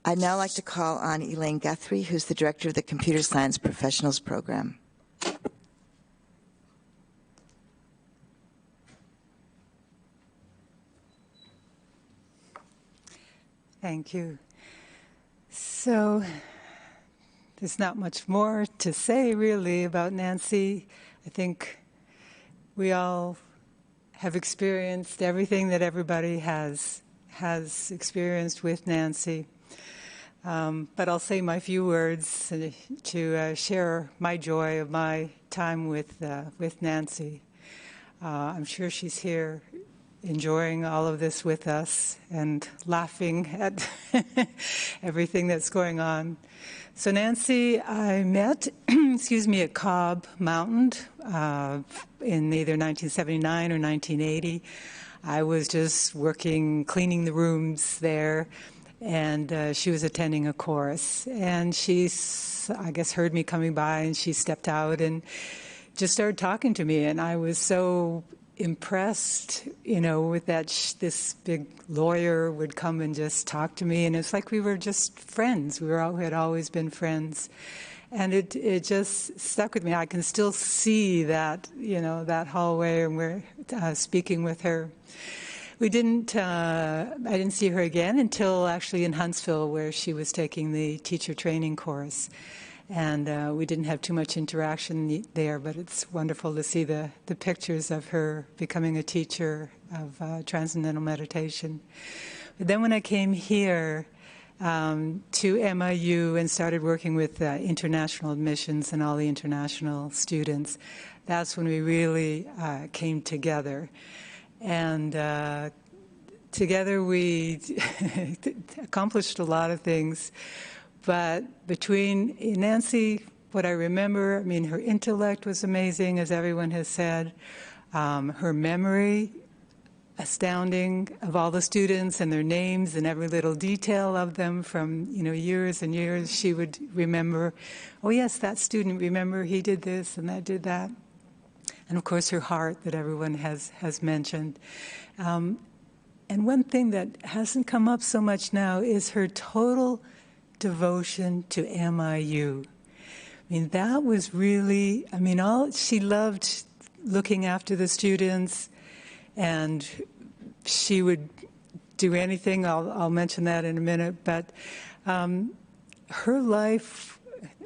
I'd now like to call on Elaine Guthrie, who's the director of the Computer Science Professionals Program. Thank you. So there's not much more to say, really, about Nancy. I think we all have experienced everything that everybody has experienced with Nancy. But I'll say my few words to share my joy of my time with Nancy. I'm sure she's here enjoying all of this with us and laughing at everything that's going on. So Nancy, I met, at Cobb Mountain in either 1979 or 1980. I was just working, cleaning the rooms there, and she was attending a course. And she, I guess, heard me coming by, and she stepped out and just started talking to me. And I was so impressed, with that this big lawyer would come and just talk to me, and it's like we were just friends. We had always been friends, and it just stuck with me. I can still see that, that hallway, and we're speaking with her. I didn't see her again until actually in Huntsville, where she was taking the teacher training course. And we didn't have too much interaction there, but it's wonderful to see the pictures of her becoming a teacher of Transcendental Meditation. But then when I came here to MIU and started working with international admissions and all the international students, that's when we really came together. And together we accomplished a lot of things. But between Nancy, what I remember, her intellect was amazing, as everyone has said. Her memory astounding, of all the students and their names and every little detail of them from, years and years. She would remember, oh yes, that student, remember he did this and that did that. And of course her heart that everyone has mentioned. And one thing that hasn't come up so much now is her total devotion to MIU. That was really, she loved looking after the students, and she would do anything. I'll mention that in a minute. But her life,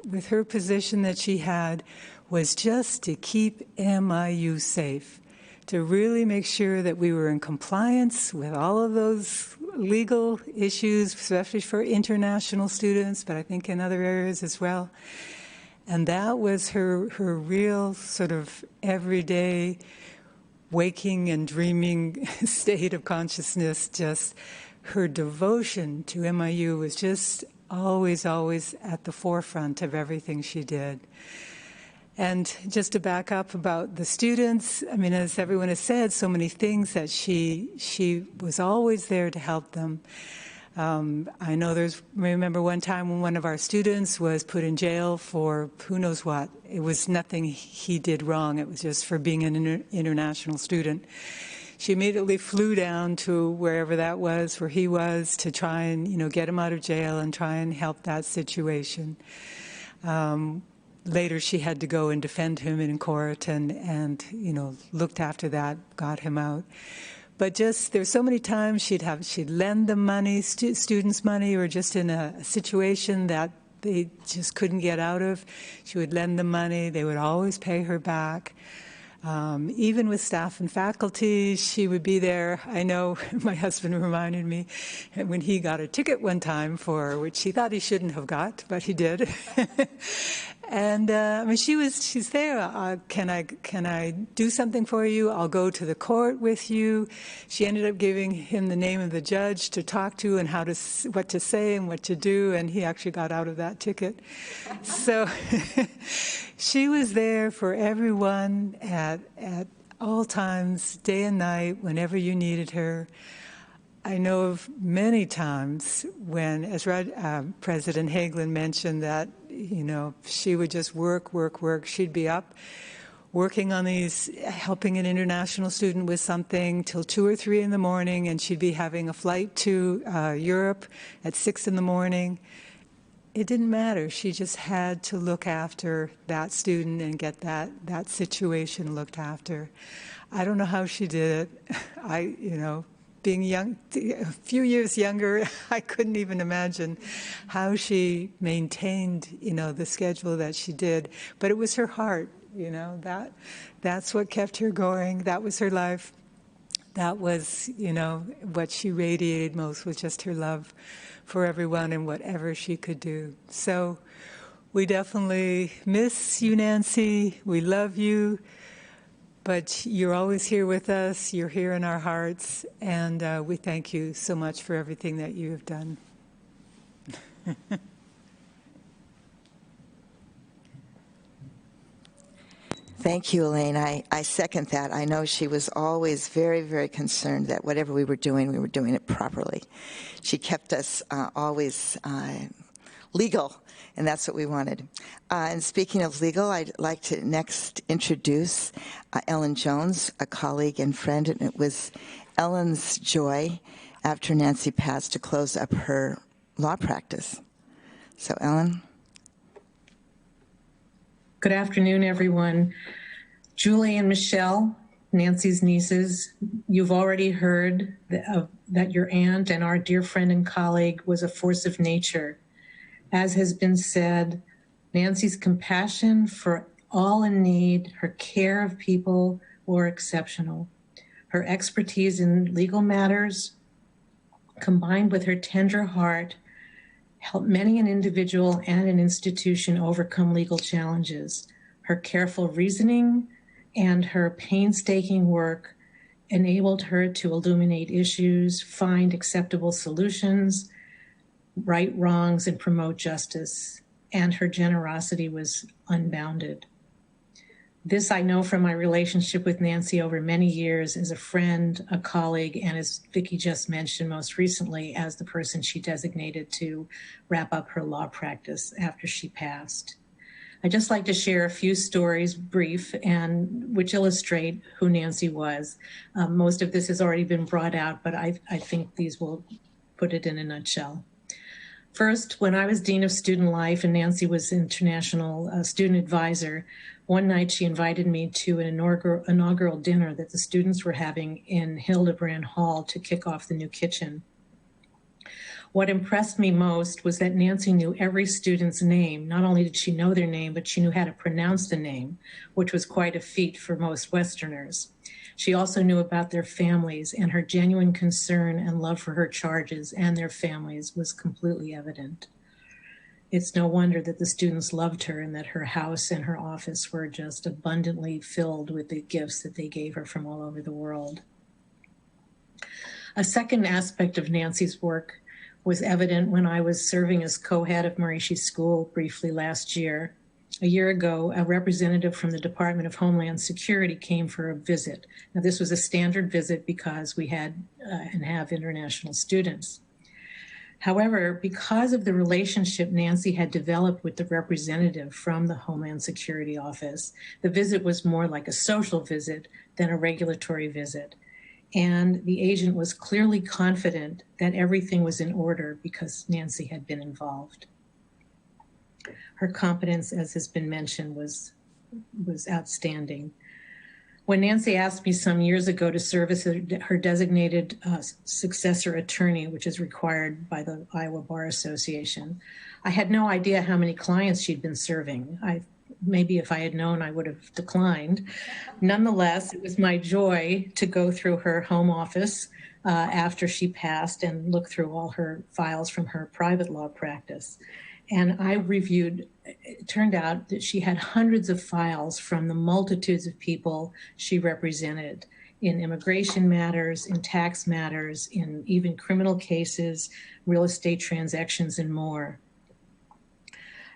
with her position that she had, was just to keep MIU safe, to really make sure that we were in compliance with all of those legal issues, especially for international students, but I think in other areas as well. And that was her real sort of everyday waking and dreaming state of consciousness. Just her devotion to MIU was just always at the forefront of everything she did. And just to back up about the students, as everyone has said, so many things that she was always there to help them. I remember one time when one of our students was put in jail for who knows what. It was nothing he did wrong. It was just for being an international student. She immediately flew down to wherever that was, where he was, to try and, get him out of jail and try and help that situation. Later, she had to go and defend him in court and looked after that, got him out. But there's so many times she'd lend them money, students money, or just in a situation that they just couldn't get out of. She would lend them money. They would always pay her back. Even with staff and faculty, she would be there. I know my husband reminded me when he got a ticket one time which he thought he shouldn't have got, but he did. And she's there. Can I do something for you? I'll go to the court with you. She ended up giving him the name of the judge to talk to and what to say and what to do, and he actually got out of that ticket. So she was there for everyone at all times, day and night, whenever you needed her. I know of many times when, as President Hagelin mentioned, that she would just work. She'd be up working on helping an international student with something till 2 or 3 in the morning, and she'd be having a flight to Europe at 6 in the morning. It didn't matter. She just had to look after that student and get that situation looked after. I don't know how she did it. Being young, a few years younger, I couldn't even imagine how she maintained, the schedule that she did. But it was her heart, that's what kept her going. That was her life. That was, what she radiated most, was just her love for everyone and whatever she could do. So we definitely miss you, Nancy. We love you. But you're always here with us. You're here in our hearts. And we thank you so much for everything that you have done. Thank you, Elaine. I second that. I know she was always very, very concerned that whatever we were doing it properly. She kept us always legal, and that's what we wanted. And speaking of legal, I'd like to next introduce Ellen Jones, a colleague and friend, and it was Ellen's joy after Nancy passed to close up her law practice. So, Ellen. Good afternoon, everyone. Julie and Michelle, Nancy's nieces, you've already heard that your aunt and our dear friend and colleague was a force of nature. As has been said, Nancy's compassion for all in need, her care of people were exceptional. Her expertise in legal matters, combined with her tender heart, helped many an individual and an institution overcome legal challenges. Her careful reasoning and her painstaking work enabled her to illuminate issues, find acceptable solutions, right wrongs, and promote justice. And her generosity was unbounded. This I know from my relationship with Nancy over many years as a friend, a colleague, and as Vicki just mentioned most recently, as the person she designated to wrap up her law practice after she passed. I'd just like to share a few stories, brief, and which illustrate who Nancy was. Most of this has already been brought out, but I think these will put it in a nutshell. First, when I was Dean of Student Life and Nancy was International Student Advisor, one night she invited me to an inaugural dinner that the students were having in Hildebrand Hall to kick off the new kitchen. What impressed me most was that Nancy knew every student's name. Not only did she know their name, but she knew how to pronounce the name, which was quite a feat for most Westerners. She also knew about their families, and her genuine concern and love for her charges and their families was completely evident. It's no wonder that the students loved her and that her house and her office were just abundantly filled with the gifts that they gave her from all over the world. A second aspect of Nancy's work was evident when I was serving as co-head of Maurice School briefly last year. A year ago, a representative from the Department of Homeland Security came for a visit. Now, this was a standard visit because we had and have international students. However, because of the relationship Nancy had developed with the representative from the Homeland Security Office, the visit was more like a social visit than a regulatory visit. And the agent was clearly confident that everything was in order because Nancy had been involved. Her competence, as has been mentioned, was outstanding. When Nancy asked me some years ago to serve as her designated successor attorney, which is required by the Iowa Bar Association, I had no idea how many clients she'd been serving. Maybe if I had known, I would have declined. Nonetheless, it was my joy to go through her home office after she passed and look through all her files from her private law practice. And I reviewed, it turned out that she had hundreds of files from the multitudes of people she represented in immigration matters, in tax matters, in even criminal cases, real estate transactions, and more.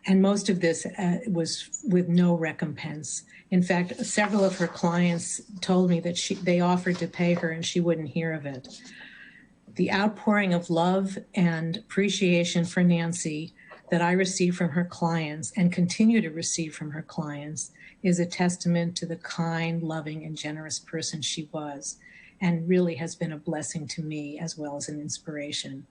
And most of this was with no recompense. In fact, several of her clients told me that they offered to pay her and she wouldn't hear of it. The outpouring of love and appreciation for Nancy that I received from her clients and continue to receive from her clients is a testament to the kind, loving, and generous person she was, and really has been a blessing to me as well as an inspiration.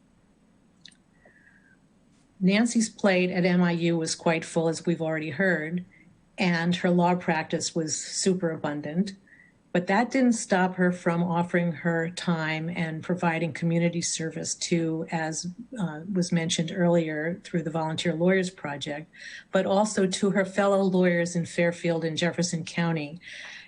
Nancy's plate at MIU was quite full, as we've already heard, and her law practice was super abundant. But that didn't stop her from offering her time and providing community service to, as was mentioned earlier, through the Volunteer Lawyers Project, but also to her fellow lawyers in Fairfield and Jefferson County.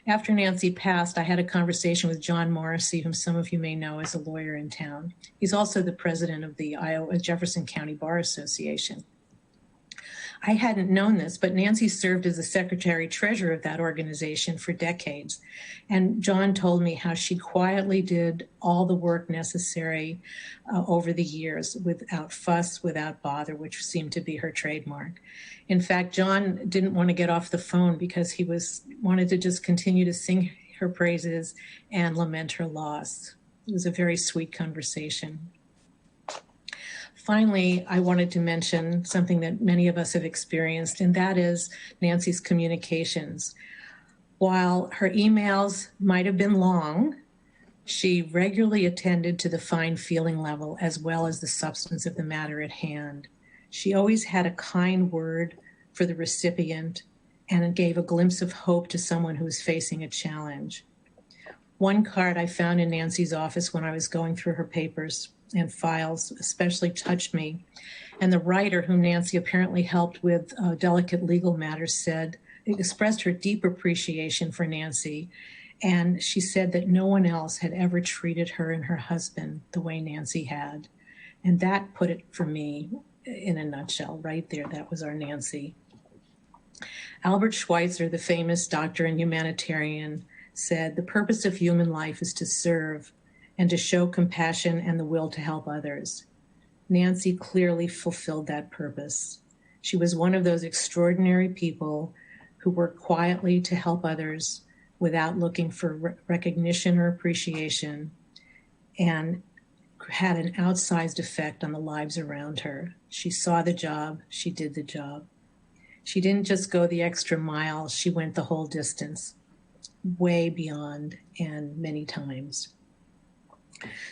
After Nancy passed, I had a conversation with John Morrissey, whom some of you may know as a lawyer in town. He's also the president of the Iowa Jefferson County Bar Association. I hadn't known this, but Nancy served as the secretary-treasurer of that organization for decades. And John told me how she quietly did all the work necessary over the years without fuss, without bother, which seemed to be her trademark. In fact, John didn't want to get off the phone because he wanted to just continue to sing her praises and lament her loss. It was a very sweet conversation. Finally, I wanted to mention something that many of us have experienced, and that is Nancy's communications. While her emails might have been long, she regularly attended to the fine feeling level as well as the substance of the matter at hand. She always had a kind word for the recipient and it gave a glimpse of hope to someone who was facing a challenge. One card I found in Nancy's office when I was going through her papers and files especially touched me. And the writer, whom Nancy apparently helped with delicate legal matters, expressed her deep appreciation for Nancy. And she said that no one else had ever treated her and her husband the way Nancy had. And that put it for me in a nutshell right there. That was our Nancy. Albert Schweitzer, the famous doctor and humanitarian, said, "The purpose of human life is to serve and to show compassion and the will to help others." Nancy clearly fulfilled that purpose. She was one of those extraordinary people who worked quietly to help others without looking for recognition or appreciation, and had an outsized effect on the lives around her. She saw the job, she did the job. She didn't just go the extra mile, she went the whole distance, way beyond and many times.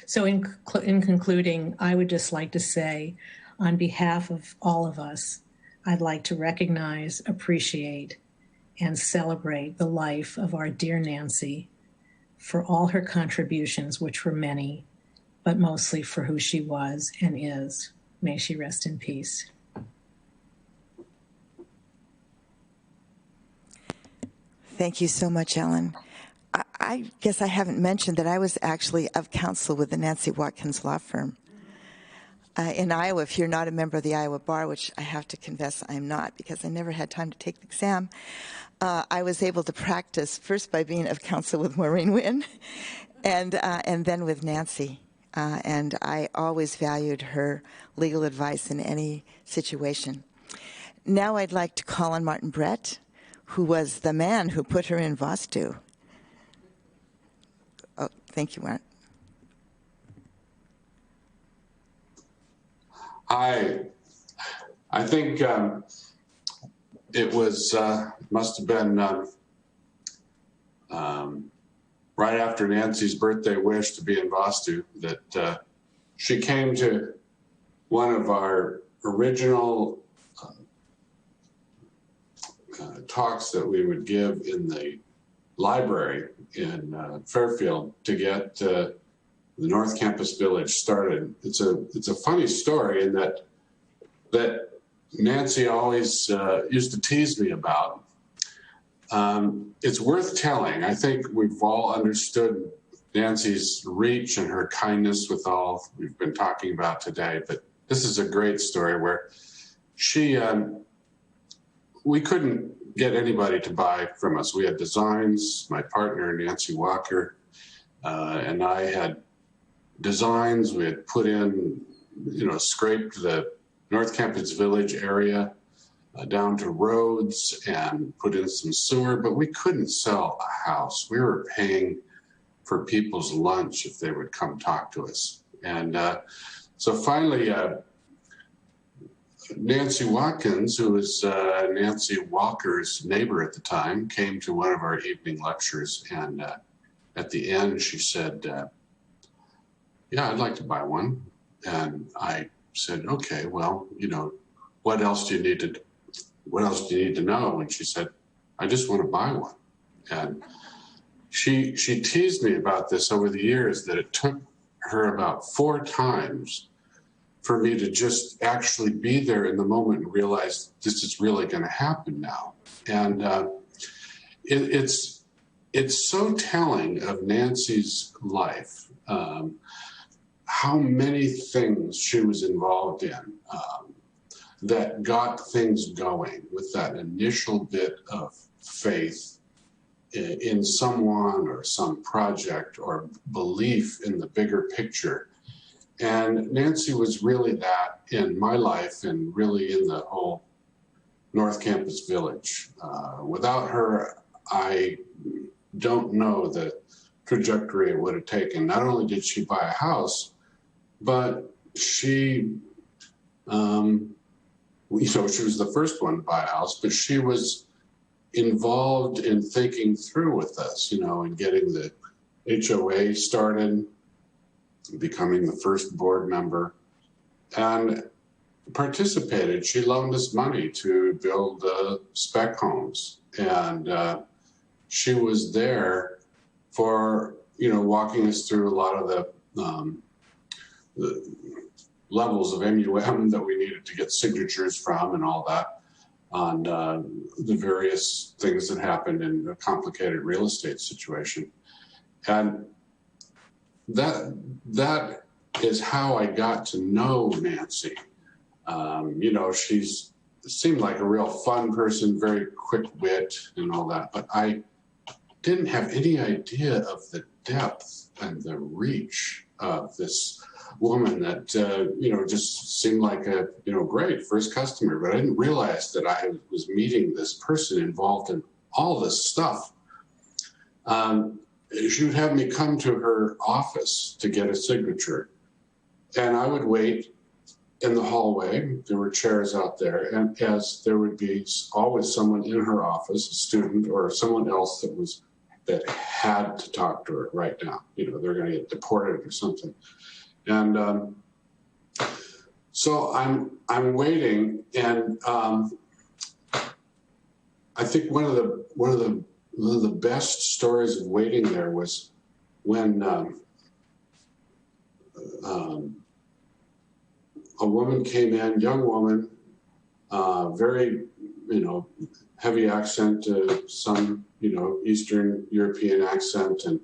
So in concluding, I would just like to say, on behalf of all of us, I'd like to recognize, appreciate, and celebrate the life of our dear Nancy for all her contributions, which were many, but mostly for who she was and is. May she rest in peace. Thank you so much, Ellen. I guess I haven't mentioned that I was actually of counsel with the Nancy Watkins law firm. In Iowa, if you're not a member of the Iowa Bar, which I have to confess I am not because I never had time to take the exam, I was able to practice first by being of counsel with Maureen Nguyen and then with Nancy. And I always valued her legal advice in any situation. Now I'd like to call on Martin Brett, who was the man who put her in Vastu. Oh, thank you, Martin. I think it was must have been right after Nancy's birthday wish to be in Vastu that she came to one of our original talks that we would give in the library in Fairfield to get the North Campus Village started. It's a funny story in that Nancy always used to tease me about. It's worth telling. I think we've all understood Nancy's reach and her kindness with all we've been talking about today, but this is a great story where she, we couldn't get anybody to buy from us. We had designs, my partner, Nancy Walker, and I had designs. We had put in, scraped the North Campus Village area down to roads and put in some sewer, but we couldn't sell a house. We were paying for people's lunch if they would come talk to us. And so finally, Nancy Watkins, who was Nancy Walker's neighbor at the time, came to one of our evening lectures. And at the end, she said, yeah, I'd like to buy one. And I said, okay, well, what else do you need to know? And she said, I just want to buy one. And she teased me about this over the years, that it took her about 4 times for me to just actually be there in the moment and realize this is really going to happen now. And it's so telling of Nancy's life, how many things she was involved in that got things going with that initial bit of faith in someone or some project or belief in the bigger picture. And Nancy was really that in my life and really in the whole North Campus Village. Without her, I don't know the trajectory it would have taken. Not only did she buy a house, but she, she was the first one to buy a house, but she was involved in thinking through with us, and getting the HOA started, becoming the first board member, and participated. She loaned us money to build spec homes, and she was there for walking us through a lot of the levels of MUM that we needed to get signatures from and all that on the various things that happened in a complicated real estate situation. And that is how I got to know Nancy. She seemed like a real fun person, very quick wit and all that, but I didn't have any idea of the depth and the reach of this woman that, just seemed like a, great first customer, but I didn't realize that I was meeting this person involved in all this stuff. She would have me come to her office to get a signature, and I would wait in the hallway. There were chairs out there, and as there would be always someone in her office, a student or someone else that had to talk to her right now. They're going to get deported or something. And so I'm waiting, and I think one of the best stories of waiting there was when a woman came in, young woman, very, heavy accent, some, Eastern European accent, and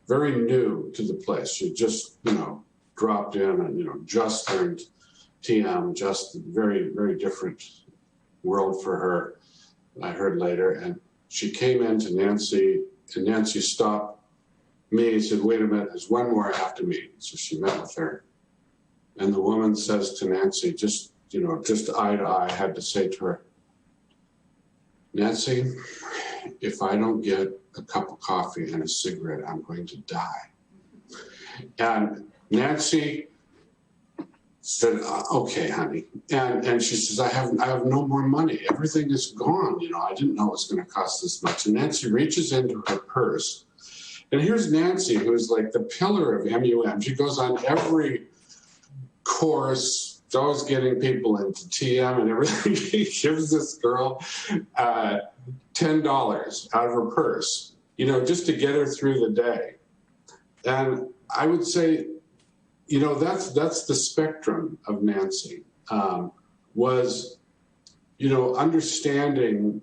very new to the place. She just, dropped in and, just learned TM, just very, very different world for her, I heard later. And she came in to Nancy, and Nancy stopped me and said, wait a minute, there's one more I have to meet. So she met with her. And the woman says to Nancy, just eye to eye, had to say to her, Nancy, if I don't get a cup of coffee and a cigarette, I'm going to die. And Nancy said, okay, honey. And she says, I have no more money. Everything is gone. I didn't know it was going to cost this much. And Nancy reaches into her purse. And here's Nancy, who's like the pillar of MUM. She goes on every course, she's always getting people into TM and everything. She gives this girl $10 out of her purse, just to get her through the day. And I would say, that's the spectrum of Nancy, was, understanding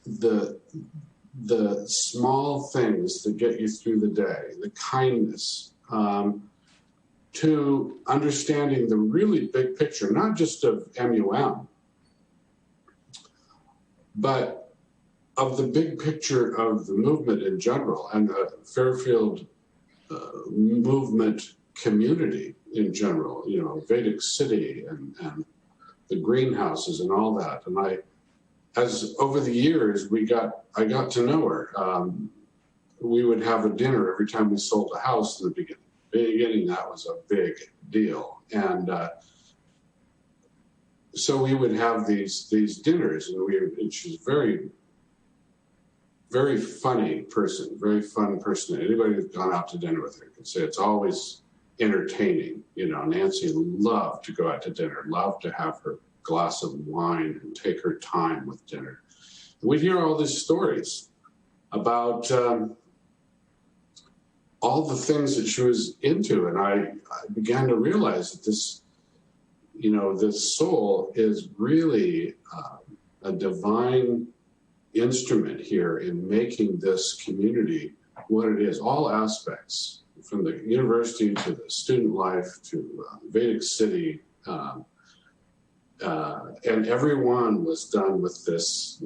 the small things that get you through the day, the kindness, to understanding the really big picture, not just of MUM, but of the big picture of the movement in general and the Fairfield movement community in general, Vedic City and the greenhouses and all that. And as over the years, I got to know her. We would have a dinner every time we sold a house in the beginning. That was a big deal. And so we would have these dinners, and she's very, very funny person, very fun person. Anybody who's gone out to dinner with her can say it's always entertaining. Nancy loved to go out to dinner, loved to have her glass of wine and take her time with dinner. And we'd hear all these stories about all the things that she was into. And I began to realize that this soul is really a divine instrument here in making this community what it is, all aspects, from the university to the student life to Vedic City. And everyone was done with this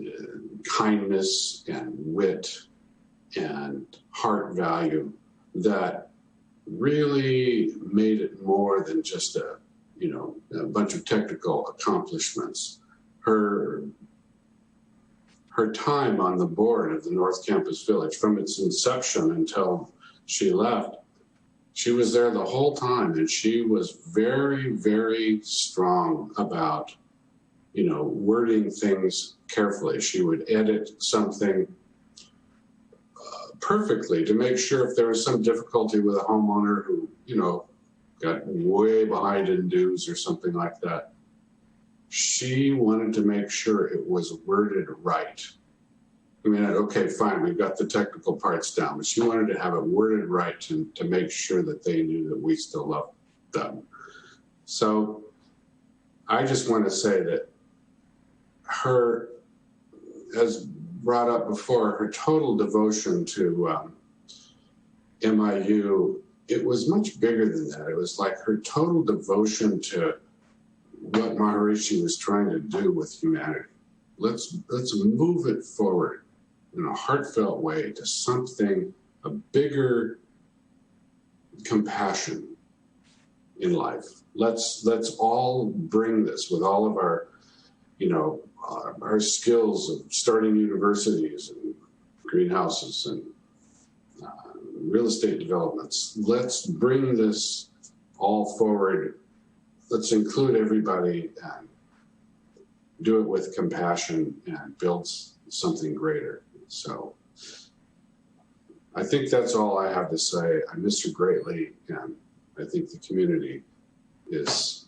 kindness and wit and heart value that really made it more than just a bunch of technical accomplishments. Her time on the board of the North Campus Village, from its inception until she left, she was there the whole time, and she was very, very strong about, wording things carefully. She would edit something perfectly to make sure if there was some difficulty with a homeowner who, got way behind in dues or something like that, she wanted to make sure it was worded right. Okay, fine, we've got the technical parts down, but she wanted to have it worded right to make sure that they knew that we still loved them. So I just want to say that her, as brought up before, her total devotion to MIU, it was much bigger than that. It was like her total devotion to what Maharishi was trying to do with humanity. Let's move it forward in a heartfelt way to something, a bigger compassion in life. Let's all bring this with all of our, our skills of starting universities and greenhouses and real estate developments. Let's bring this all forward. Let's include everybody and do it with compassion and build something greater. So I think that's all I have to say. I miss her greatly, and I think the community has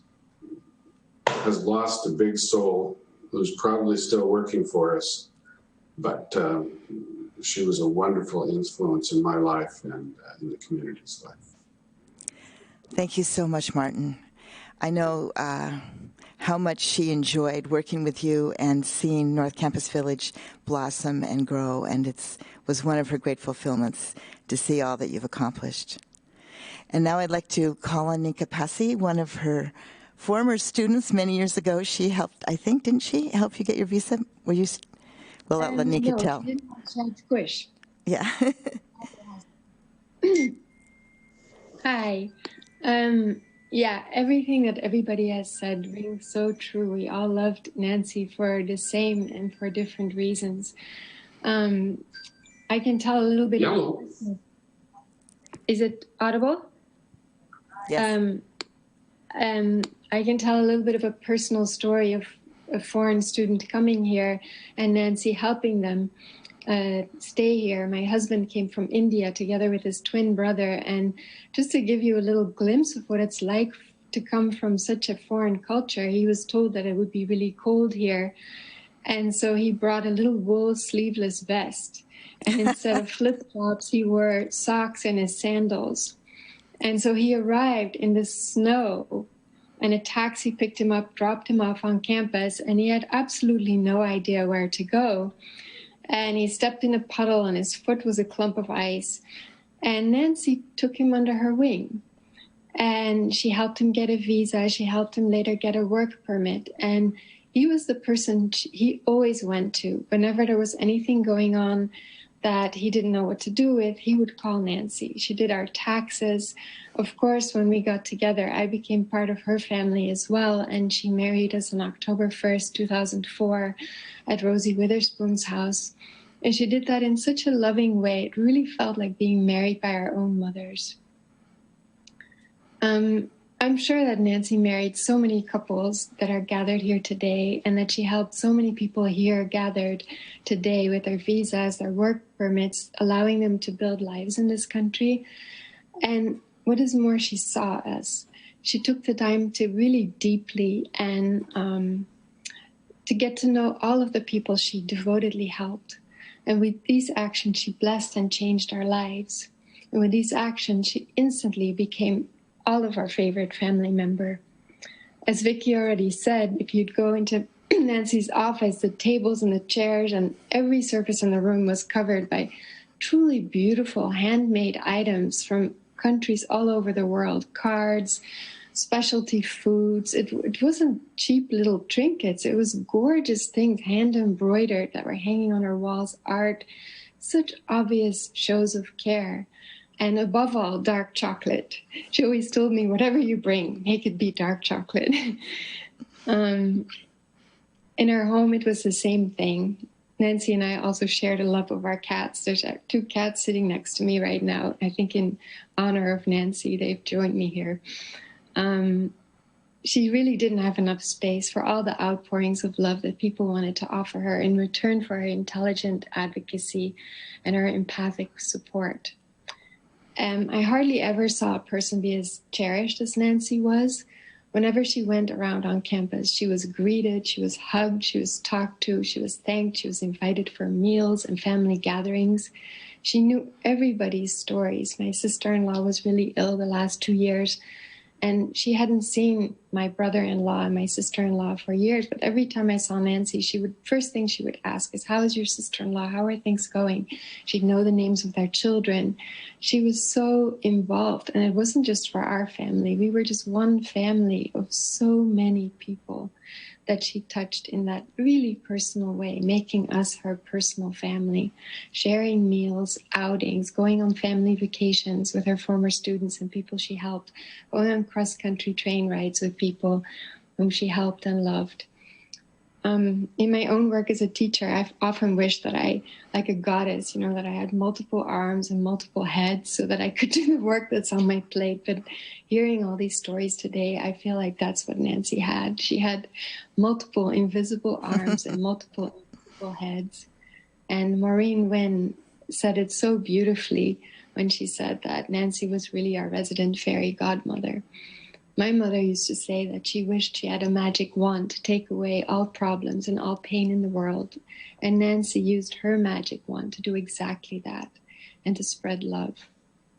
lost a big soul who's probably still working for us, but she was a wonderful influence in my life and in the community's life. Thank you so much, Martin. I know how much she enjoyed working with you and seeing North Campus Village blossom and grow, and it was one of her great fulfillments to see all that you've accomplished. And now I'd like to call on Nika Passy, one of her former students many years ago. She helped, I think, didn't she, help you get your visa? Were you? Well, I'll let Nika tell. No, she didn't have squish. Yeah. Hi. Yeah, everything that everybody has said rings so true. We all loved Nancy for the same and for different reasons. I can tell a little bit. Yellow. Is it audible? Yes. I can tell a little bit of a personal story of a foreign student coming here and Nancy helping them stay here. My husband came from India together with his twin brother, and just to give you a little glimpse of what it's like to come from such a foreign culture, he was told that it would be really cold here, and so he brought a little wool sleeveless vest, and instead of flip-flops he wore socks and his sandals. And so he arrived in the snow, and a taxi picked him up, dropped him off on campus, and he had absolutely no idea where to go. And he stepped in a puddle and his foot was a clump of ice. And Nancy took him under her wing. And she helped him get a visa. She helped him later get a work permit. And he was the person he always went to. Whenever there was anything going on that he didn't know what to do with, he would call Nancy. She did our taxes. Of course, when we got together, I became part of her family as well, and she married us on October 1st, 2004 at Rosie Witherspoon's house. And she did that in such a loving way. It really felt like being married by our own mothers. I'm sure that Nancy married so many couples that are gathered here today, and that she helped so many people here gathered today with their visas, their work permits, allowing them to build lives in this country. And what is more, she saw us. She took the time to really deeply and to get to know all of the people she devotedly helped. And with these actions, she blessed and changed our lives. And with these actions, she instantly became all of our favorite family member. As Vicki already said, if you'd go into Nancy's office, the tables and the chairs and every surface in the room was covered by truly beautiful handmade items from countries all over the world, cards, specialty foods. It wasn't cheap little trinkets. It was gorgeous things, hand embroidered, that were hanging on her walls, art, such obvious shows of care. And above all, dark chocolate. She always told me, whatever you bring, make it be dark chocolate. In our home, it was the same thing. Nancy and I also shared a love of our cats. There's 2 cats sitting next to me right now. I think in honor of Nancy, they've joined me here. She really didn't have enough space for all the outpourings of love that people wanted to offer her in return for her intelligent advocacy and her empathic support. I hardly ever saw a person be as cherished as Nancy was. Whenever she went around on campus, she was greeted, she was hugged, she was talked to, she was thanked, she was invited for meals and family gatherings. She knew everybody's stories. My sister-in-law was really ill the last 2 years, and she hadn't seen my brother-in-law and my sister-in-law for years. But every time I saw Nancy, first thing she would ask is, how is your sister-in-law? How are things going? She'd know the names of their children. She was so involved. And it wasn't just for our family. We were just one family of so many people that she touched in that really personal way, making us her personal family, sharing meals, outings, going on family vacations with her former students and people she helped, going on cross-country train rides with people whom she helped and loved. In my own work as a teacher, I've often wished that I, like a goddess, that I had multiple arms and multiple heads so that I could do the work that's on my plate. But hearing all these stories today, I feel like that's what Nancy had. She had multiple invisible arms and multiple invisible heads. And Maureen Nguyen said it so beautifully when she said that Nancy was really our resident fairy godmother. My mother used to say that she wished she had a magic wand to take away all problems and all pain in the world. And Nancy used her magic wand to do exactly that and to spread love.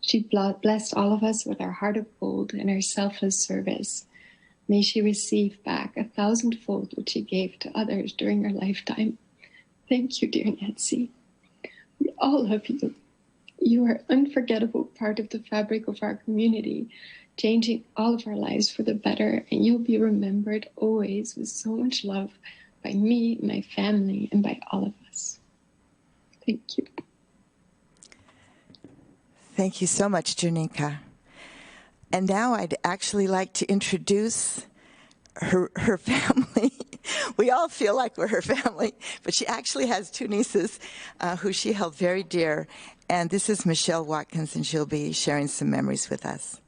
She blessed all of us with her heart of gold and her selfless service. May she receive back 1,000-fold what she gave to others during her lifetime. Thank you, dear Nancy. We all love you. You are an unforgettable part of the fabric of our community, changing all of our lives for the better, and you'll be remembered always with so much love by me, my family, and by all of us. Thank you. Thank you so much, Janika. And now I'd actually like to introduce her family. We all feel like we're her family, but she actually has two nieces who she held very dear. And this is Michelle Watkins, and she'll be sharing some memories with us.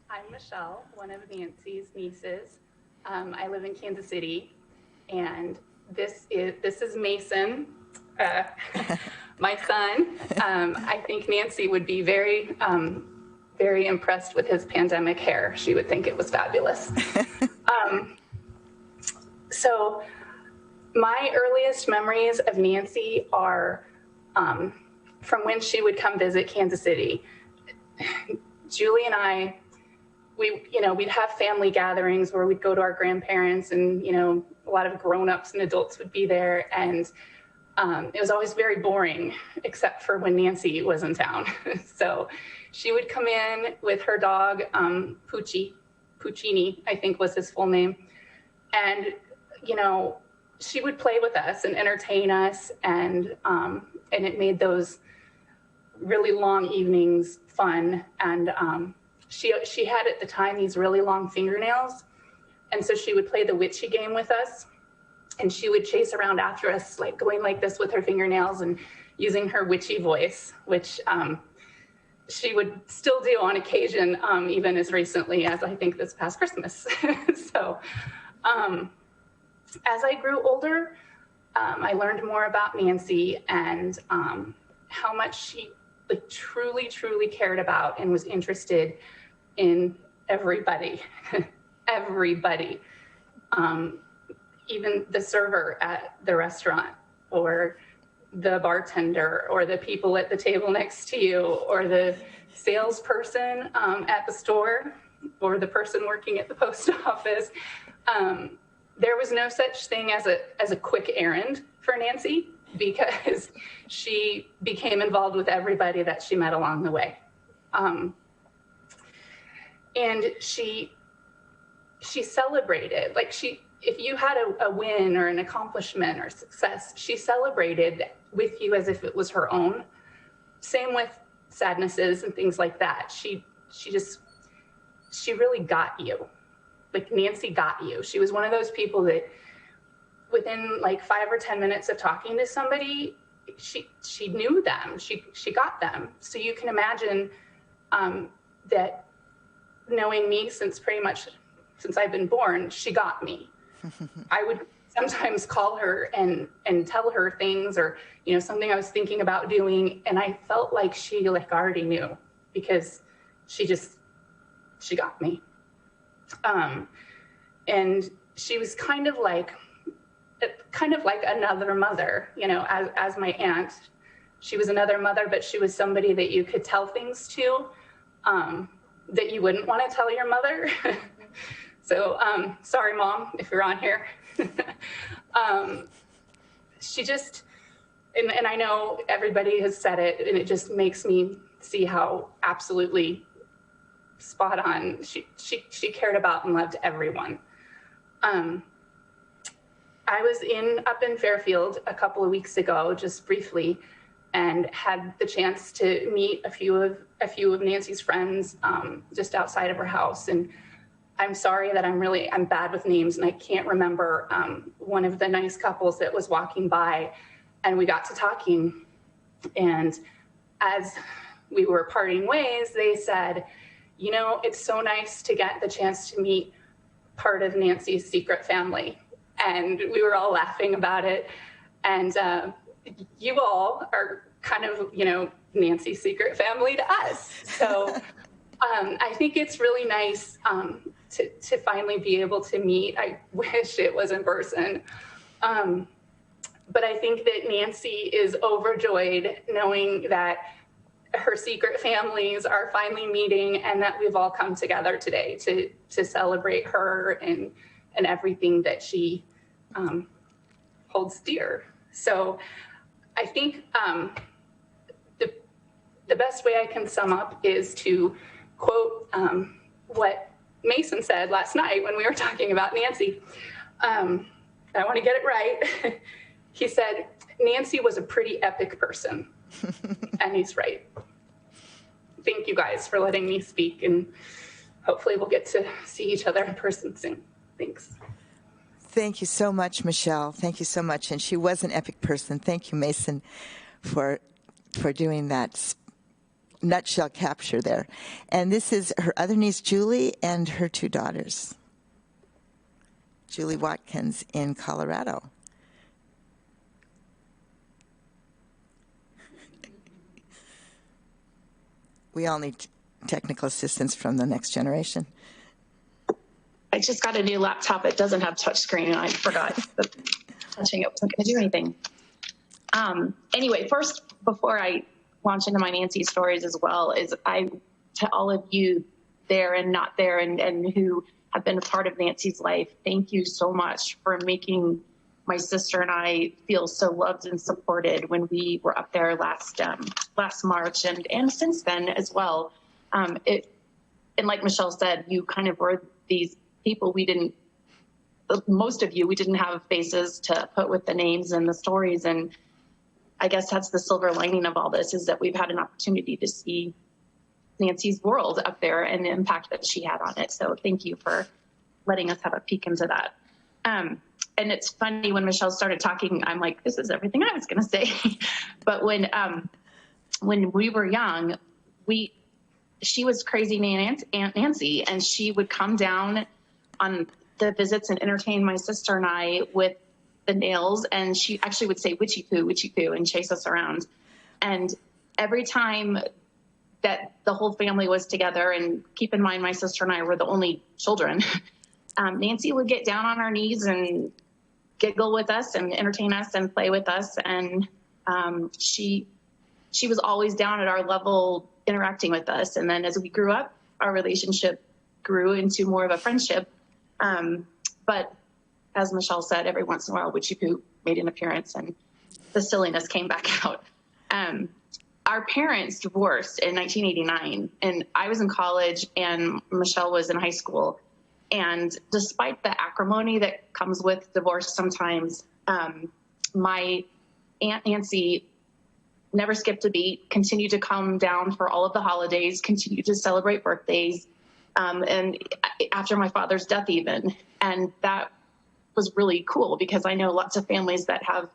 I'm Michelle, one of Nancy's nieces. I live in Kansas City, and this is Mason, my son. I think Nancy would be very, very impressed with his pandemic hair. She would think it was fabulous. So my earliest memories of Nancy are from when she would come visit Kansas City. Julie and I, we'd have family gatherings where we'd go to our grandparents, and, a lot of grown-ups and adults would be there. And it was always very boring, except for when Nancy was in town. So she would come in with her dog, Puccini, I think was his full name. And, she would play with us and entertain us. And it made those really long evenings fun. And she had at the time these really long fingernails, and so she would play the witchy game with us, and she would chase around after us, like going like this with her fingernails and using her witchy voice, which she would still do on occasion, even as recently as I think this past Christmas. So as I grew older, I learned more about Nancy and how much she truly, truly cared about and was interested in everybody, everybody, even the server at the restaurant, or the bartender, or the people at the table next to you, or the salesperson at the store, or the person working at the post office. There was no such thing as a quick errand for Nancy, because she became involved with everybody that she met along the way. And she celebrated, if you had a win or an accomplishment or success, she celebrated with you as if it was her own. Same with sadnesses and things like that. She really got you. Nancy got you. She was one of those people that within 5 or 10 minutes of talking to somebody, she knew them. She got them. So you can imagine that knowing me since I've been born, she got me. I would sometimes call her and tell her things, or something I was thinking about doing, and I felt like she already knew, because she got me. And she was kind of like another mother, as my aunt. She was another mother, but she was somebody that you could tell things to that you wouldn't want to tell your mother. So sorry, Mom, if you're on here. She just, and I know everybody has said it, and it just makes me see how absolutely spot on. She cared about and loved everyone. I was up in Fairfield a couple of weeks ago, just briefly, and had the chance to meet a few of Nancy's friends just outside of her house. And I'm sorry that I'm bad with names and I can't remember one of the nice couples that was walking by, and we got to talking. And as we were parting ways, they said, you know, it's so nice to get the chance to meet part of Nancy's secret family. And we were all laughing about it. And you all are kind of, you know, Nancy's secret family to us. So I think it's really nice to finally be able to meet. I wish it was in person. But I think that Nancy is overjoyed knowing that her secret families are finally meeting and that we've all come together today to celebrate her and everything that she holds dear. So I think the best way I can sum up is to quote what Mason said last night when we were talking about Nancy. I want to get it right. He said, Nancy was a pretty epic person. And he's right. Thank you guys for letting me speak, and hopefully we'll get to see each other in person soon. Thanks. Thank you so much, Michelle. Thank you so much. And she was an epic person. Thank you, Mason, for doing that nutshell capture there. And this is her other niece, Julie, and her two daughters. Julie Watkins in Colorado. We all need technical assistance from the next generation. I just got a new laptop. It doesn't have touchscreen, and I forgot that touching it wasn't going to do anything. Anyway, first, before I launch into my Nancy stories as well, is to all of you there and not there and who have been a part of Nancy's life, thank you so much for making my sister and I feel so loved and supported when we were up there last March and since then as well. And like Michelle said, you kind of were these people most of you, we didn't have faces to put with the names and the stories. And I guess that's the silver lining of all this, is that we've had an opportunity to see Nancy's world up there and the impact that she had on it. So thank you for letting us have a peek into that. And it's funny, when Michelle started talking, I'm like, this is everything I was going to say. But when we were young, she was crazy Aunt Nancy, and she would come down on the visits and entertain my sister and I with the nails. And she actually would say, witchy poo, and chase us around. And every time that the whole family was together, and keep in mind, my sister and I were the only children, Nancy would get down on her knees and giggle with us and entertain us and play with us. And she was always down at our level interacting with us. And then as we grew up, our relationship grew into more of a friendship. But as Michelle said, every once in a while, witchy poo made an appearance and the silliness came back out. Our parents divorced in 1989, and I was in college and Michelle was in high school. And despite the acrimony that comes with divorce sometimes, my Aunt Nancy never skipped a beat, continued to come down for all of the holidays, continued to celebrate birthdays, and after my father's death even. And that was really cool, because I know lots of families that have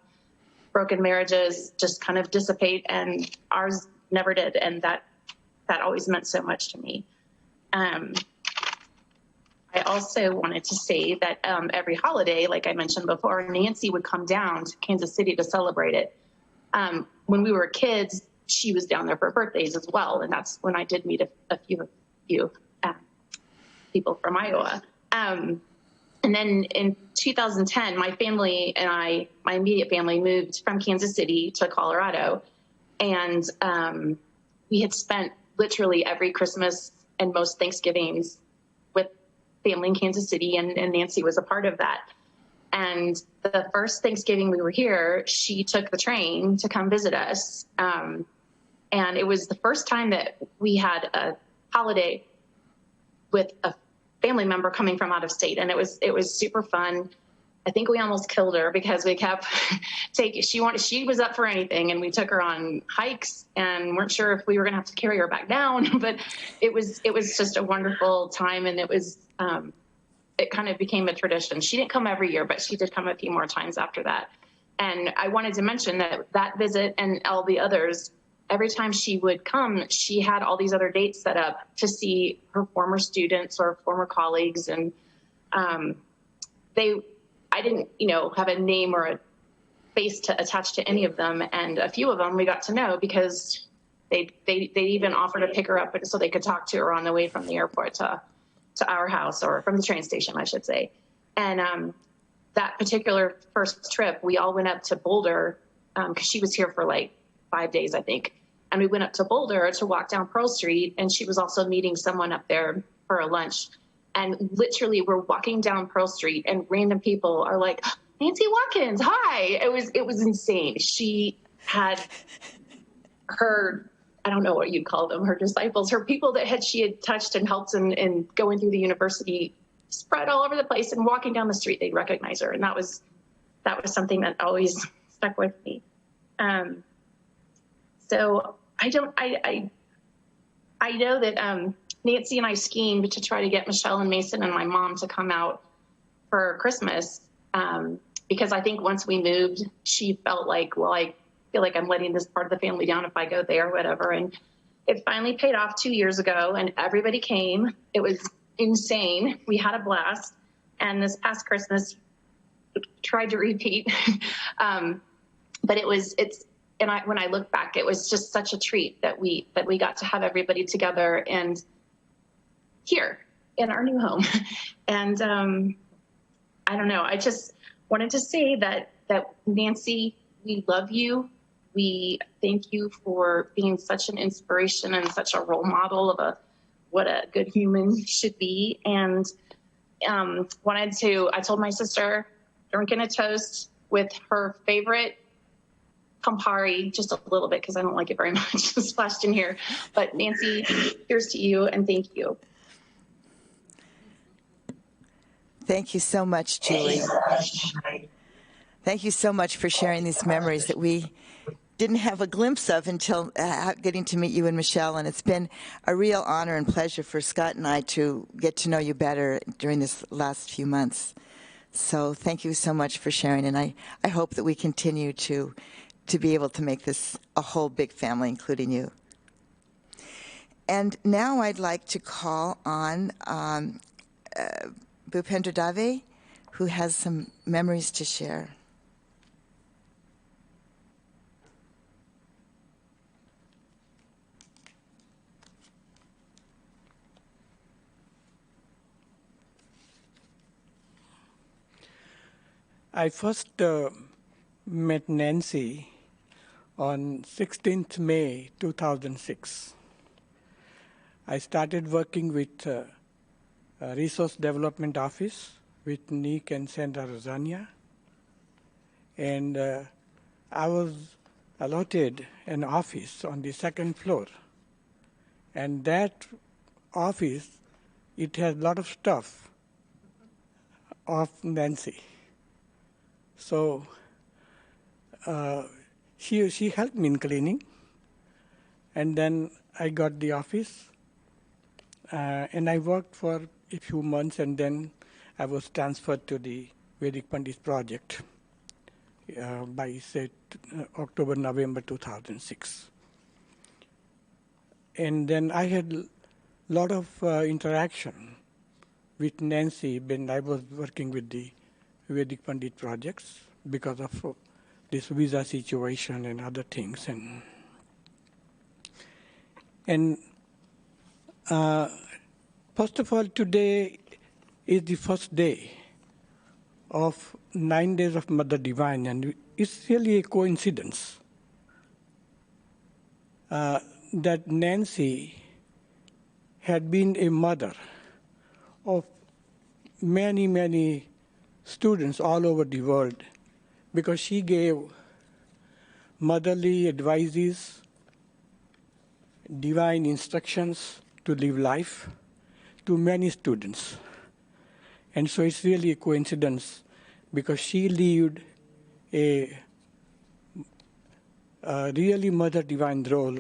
broken marriages just kind of dissipate, and ours never did. And that always meant so much to me. I also wanted to say that every holiday, like I mentioned before, Nancy would come down to Kansas City to celebrate it. When we were kids, she was down there for birthdays as well. And that's when I did meet a few people from Iowa. And then in 2010, my family and my immediate family moved from Kansas City to Colorado. And we had spent literally every Christmas and most Thanksgivings with family in Kansas City, and Nancy was a part of that. And the first Thanksgiving we were here, she took the train to come visit us. And it was the first time that we had a holiday with a family member coming from out of state, and it was super fun. I think we almost killed her because we kept she was up for anything, and we took her on hikes and weren't sure if we were going to have to carry her back down, but it was just a wonderful time, and it was it kind of became a tradition. She didn't come every year, but she did come a few more times after that. And I wanted to mention that visit and all the others, every time she would come, she had all these other dates set up to see her former students or former colleagues, and I didn't, have a name or a face to attach to any of them, and a few of them we got to know because they even offered to pick her up so they could talk to her on the way from the airport to our house, or from the train station, I should say. And that particular first trip, we all went up to Boulder because she was here for like 5 days, I think, and we went up to Boulder to walk down Pearl Street, and she was also meeting someone up there for a lunch. And literally, we're walking down Pearl Street, and random people are like, "Nancy Watkins, hi!" It was insane. She had her, I don't know what you'd call them, her disciples, her people that she had touched and helped in going through the university, spread all over the place. And walking down the street, they'd recognize her, and that was something that always stuck with me. So I know that. Nancy and I schemed to try to get Michelle and Mason and my mom to come out for Christmas because I think once we moved, she felt like, well, I feel like I'm letting this part of the family down if I go there or whatever. And it finally paid off 2 years ago, and everybody came. It was insane. We had a blast. And this past Christmas, tried to repeat. But when I look back, it was just such a treat that we got to have everybody together and here in our new home. And I don't know, I just wanted to say that Nancy, we love you. We thank you for being such an inspiration and such a role model of what a good human should be. And I told my sister, drinking a toast with her favorite Campari, just a little bit because I don't like it very much, splashed in here. But Nancy, here's to you, and thank you. Thank you so much, Julie. Thank you so much for sharing these memories that we didn't have a glimpse of until getting to meet you and Michelle. And it's been a real honor and pleasure for Scott and I to get to know you better during this last few months. So thank you so much for sharing. And I hope that we continue to be able to make this a whole big family, including you. And now I'd like to call on Bhupendra Dave, who has some memories to share. I first met Nancy on 16th May 2006. I started working with Resource Development Office with Nick and Sandra Rosania. And I was allotted an office on the second floor. And that office, it has a lot of stuff of Nancy. So she helped me in cleaning. And then I got the office. And I worked for a few months, and then I was transferred to the Vedic Pandit project by, say, October, November 2006. And then I had a lot of interaction with Nancy when I was working with the Vedic Pandit projects because of this visa situation and other things. And first of all, today is the first day of 9 days of Mother Divine, and it's really a coincidence that Nancy had been a mother of many, many students all over the world, because she gave motherly advices, divine instructions to live life, to many students. And so it's really a coincidence because she lived a really Mother Divine role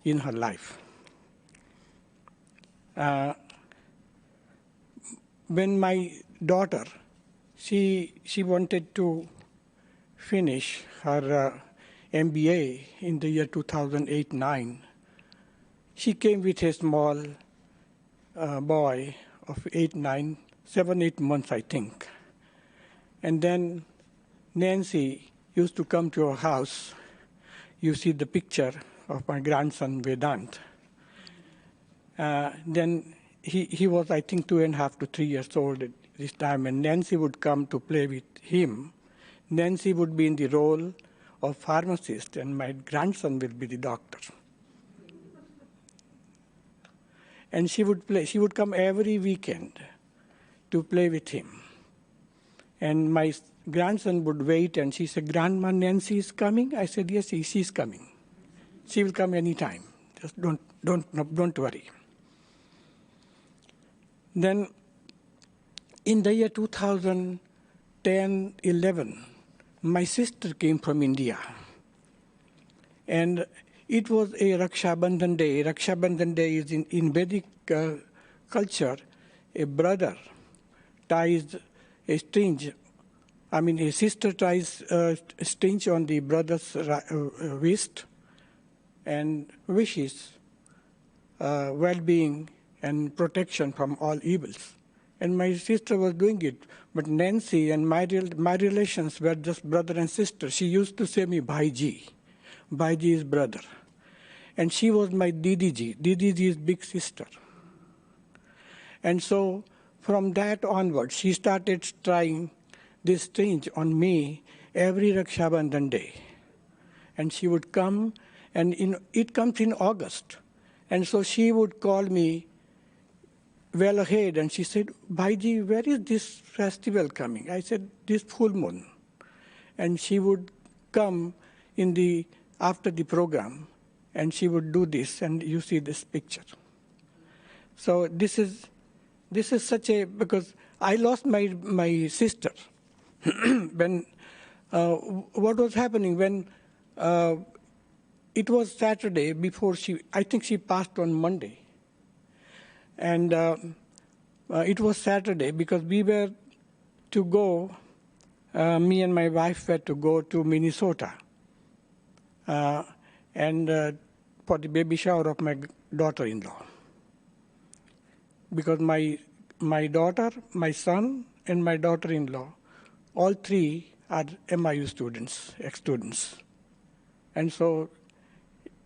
in her life. When my daughter, she wanted to finish her MBA in the year 2008-9, she came with a small boy of 7, 8 months, I think. And then Nancy used to come to our house. You see the picture of my grandson, Vedant. Then he was, I think, 2.5 to 3 years old at this time, and Nancy would come to play with him. Nancy would be in the role of pharmacist, and my grandson will be the doctor. And she would come every weekend to play with him. And my grandson would wait, and she said, "Grandma, Nancy is coming?" I said, "Yes, she's coming. She will come anytime. Just don't worry." Then in the year 2010-11, my sister came from India. And it was a Raksha Bandhan Day. Raksha Bandhan Day is in Vedic culture, a brother ties a string. A sister ties a string on the brother's wrist and wishes well-being and protection from all evils. And my sister was doing it. But Nancy and my relations were just brother and sister. She used to say me Bhaiji. Bhaiji is brother. And she was my Didiji. Didiji is big sister. And so from that onward, she started trying this string on me every Raksha Bandhan Day. And she would come, and it comes in August. And so she would call me well ahead, and she said, "Bhaiji, where is this festival coming?" I said, "This full moon." And she would come after the program, and she would do this, and you see this picture. So this is because I lost my sister. When what was happening when it was Saturday before I think she passed on Monday. And it was Saturday because we were to go, me and my wife were to go to Minnesota and for the baby shower of my daughter-in-law. Because my daughter, my son, and my daughter-in-law, all three are MIU students, ex-students. And so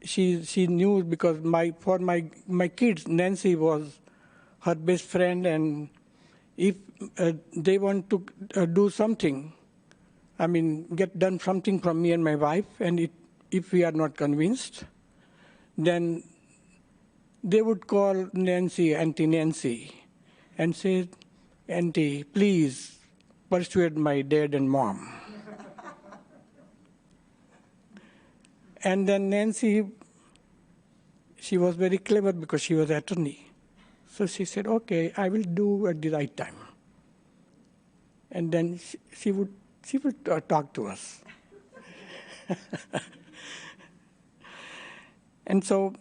she knew because for my kids, Nancy was her best friend, and if they want to do something, get done something from me and my wife, and if we are not convinced, then they would call Nancy, Auntie Nancy, and say, "Auntie, please persuade my dad and mom." And then Nancy, she was very clever because she was an attorney. So she said, "Okay, I will do at the right time." And then she would talk to us. And so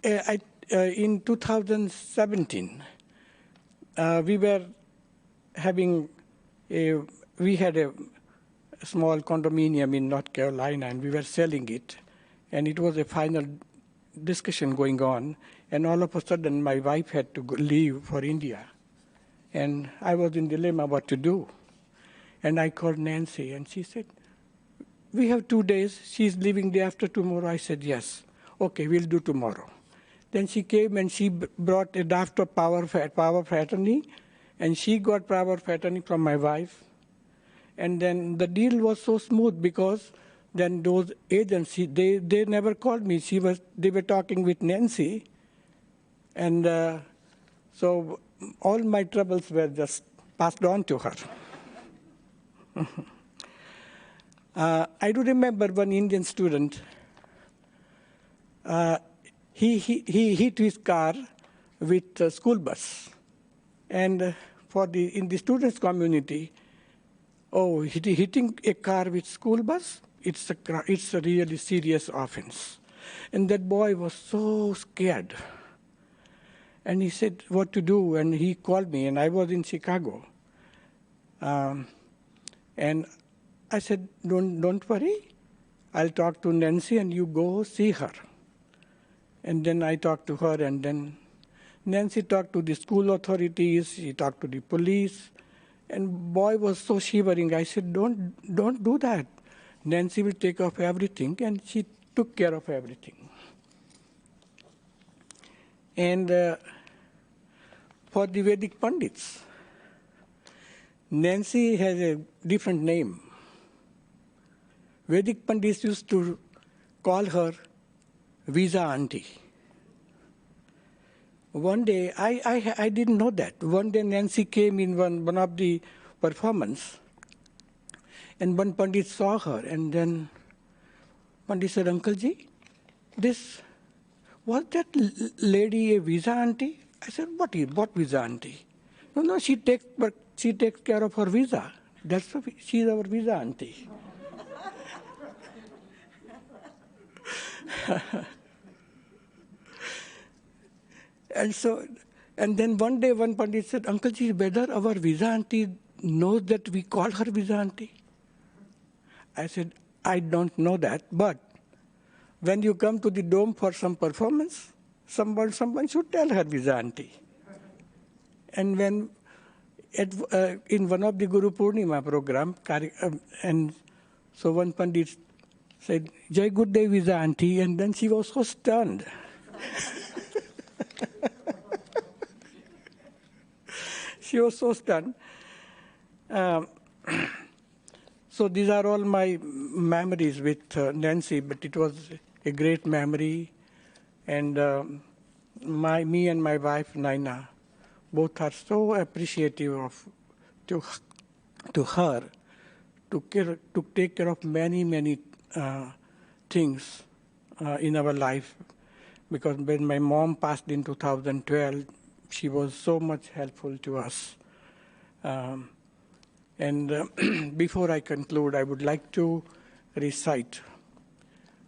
in 2017, we had a small condominium in North Carolina, and we were selling it. And it was a final discussion going on, and all of a sudden my wife had to leave for India. And I was in dilemma what to do. And I called Nancy, and she said, "We have 2 days. She's leaving day after tomorrow." I said, "Yes. Okay, we'll do tomorrow." Then she came and she brought a draft of power of attorney, and she got power of attorney from my wife. And then the deal was so smooth because then those agents, they never called me. They were talking with Nancy. And so all my troubles were just passed on to her. I do remember one Indian student, he hit his car with a school bus. And in the students' community, hitting a car with school bus, it's a really serious offense. And that boy was so scared. And he said, what to do? And he called me, and I was in Chicago. And I said, don't worry. I'll talk to Nancy, and you go see her. And then I talked to her, and then Nancy talked to the school authorities. She talked to the police. And boy was so shivering. I said, don't do that. Nancy will take off everything. And she took care of everything. And for the Vedic Pandits, Nancy has a different name. Vedic Pandits used to call her Visa Auntie. One day, I didn't know that. One day Nancy came in one of the performance, and one Pandit saw her, and then Pandit said, Uncle Ji, was that lady a Visa Auntie? I said, what Visa Auntie? No, she takes care of her visa. She's our Visa Auntie. And then one day one Pandit said, Uncle Ji, whether our Visa Auntie knows that we call her Visa Auntie? I said, I don't know that, but when you come to the dome for some performance, someone should tell her Visa Auntie. And when in one of the Guru Purnima program, and so one Pandit said, Jai Good Day Visa Auntie, and then she was so stunned. She was so stunned. So these are all my memories with Nancy, but it was a great memory. And me and my wife, Naina, both are so appreciative to her to take care of many things in our life. Because when my mom passed in 2012, she was so much helpful to us. Before I conclude, I would like to recite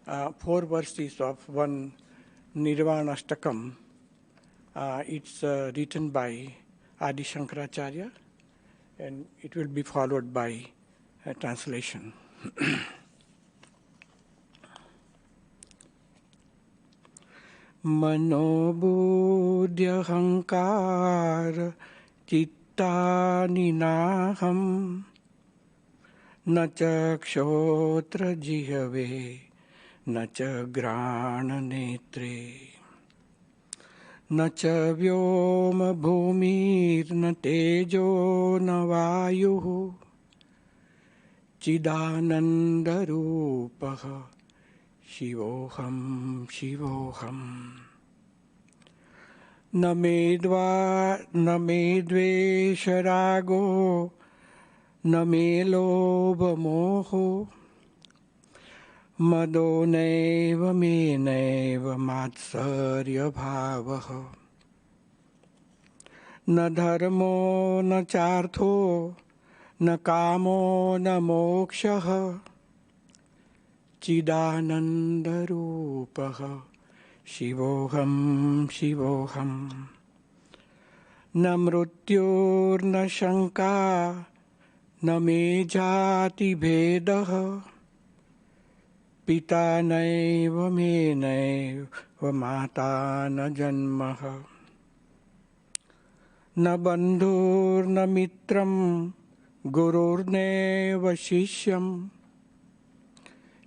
4 verses of one Nirvana Ashtakam. It's written by Adi Shankaracharya, and it will be followed by a translation. Manobudhyahankar chittani naham na cha kshotra jihave na cha grana netre na cha vyoma bhumir na tejo na vayuh chidananda rupaha Shivoham, Shivoham. Na me dvesha rago, na me lobha moho, mado neva me neva matsarya bhavaha. Na dharmo na chartho, na kamo na mokshaha. Chidananda Rupaha Shivoham Shivoham Na mrutyur na shanka Na me jati bhedaha Pita naiva me naiva mata na janmaha Na bandhur na mitram Gurur neva shishyam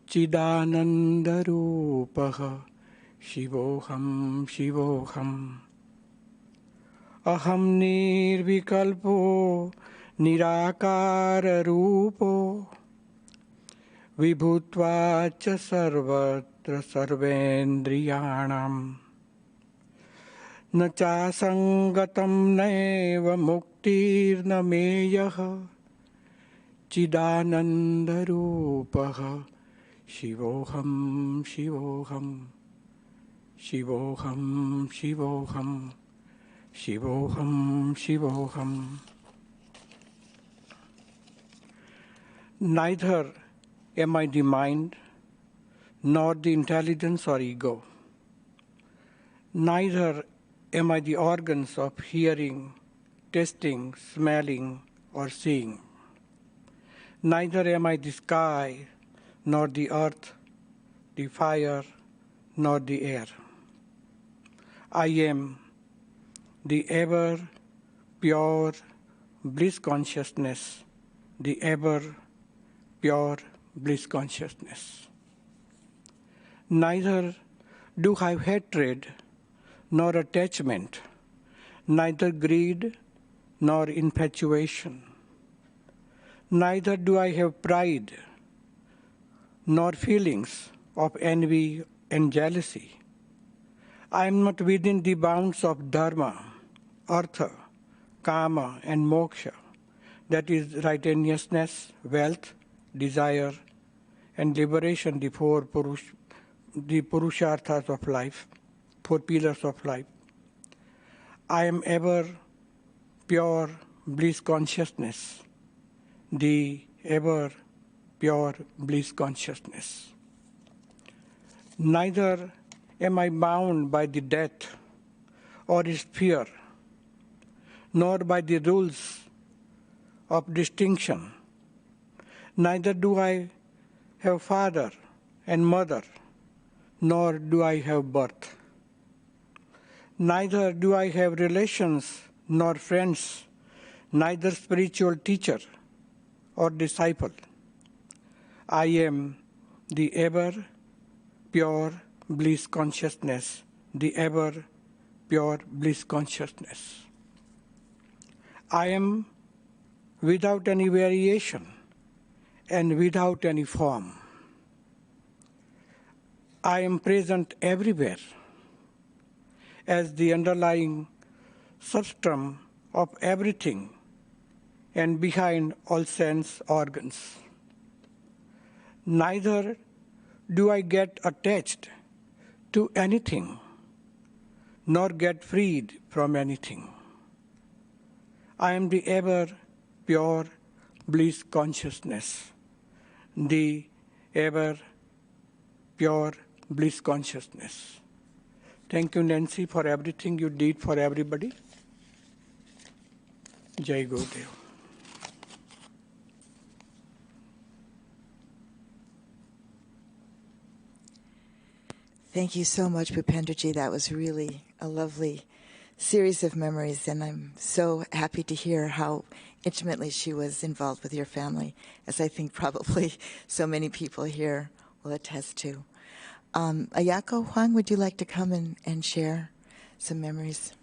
Chidananda Rupaha Shivoham Shivoham Aham Nirvikalpo Nirakara Rupo Vibhutva cha sarvatra sarvendriyanam Na cha sangatam naiva muktir na meyaha Chidananda Rupaha Shivoham, Shivoham, Shivoham, Shivoham, Shivoham, Shivoham. Neither am I the mind, nor the intelligence or ego. Neither am I the organs of hearing, tasting, smelling, or seeing. Neither am I the sky, nor the earth, the fire, nor the air. I am the ever pure bliss consciousness, the ever pure bliss consciousness. Neither do I have hatred nor attachment, neither greed nor infatuation. Neither do I have pride nor feelings of envy and jealousy. I am not within the bounds of dharma, artha, kama, and moksha, that is righteousness, wealth, desire, and liberation, the four purusharthas of life, four pillars of life. I am ever pure bliss consciousness, the ever pure bliss consciousness. Neither am I bound by the death or its fear, nor by the rules of distinction. Neither do I have father and mother, nor do I have birth. Neither do I have relations nor friends, neither spiritual teacher or disciple. I am the ever pure bliss consciousness, the ever pure bliss consciousness. I am without any variation and without any form. I am present everywhere as the underlying substrum of everything and behind all sense organs. Neither do I get attached to anything, nor get freed from anything. I am the ever pure bliss consciousness, the ever pure bliss consciousness. Thank you, Nancy, for everything you did for everybody. Jai Gurudev. Thank you so much, Bhupendraji. That was really a lovely series of memories, and I'm so happy to hear how intimately she was involved with your family, as I think probably so many people here will attest to. Ayako Huang, would you like to come and share some memories?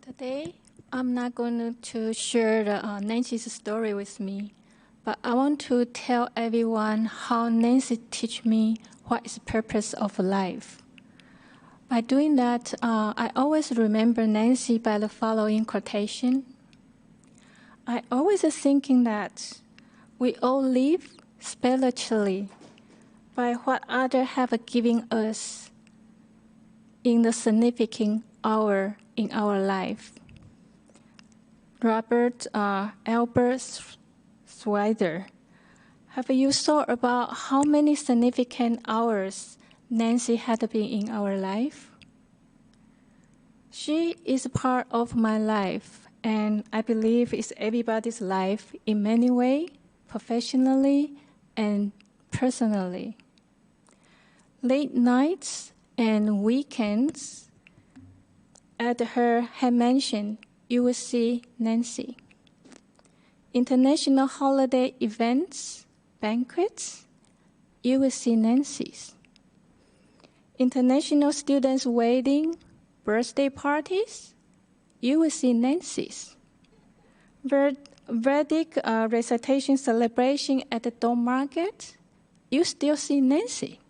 Today, I'm not going to share Nancy's story with me, but I want to tell everyone how Nancy teach me what is the purpose of life. By doing that, I always remember Nancy by the following quotation. I always thinking that we all live spiritually by what others have given us in the significant hour in our life. Robert Albert Schweitzer, have you thought about how many significant hours Nancy had been in our life? She is a part of my life, and I believe it's everybody's life in many ways, professionally and personally. Late nights and weekends at her mansion, you will see Nancy. International holiday events, banquets, you will see Nancy's. International students' wedding, birthday parties, you will see Nancy's. Vedic recitation celebration at the Dome Market, you still see Nancy.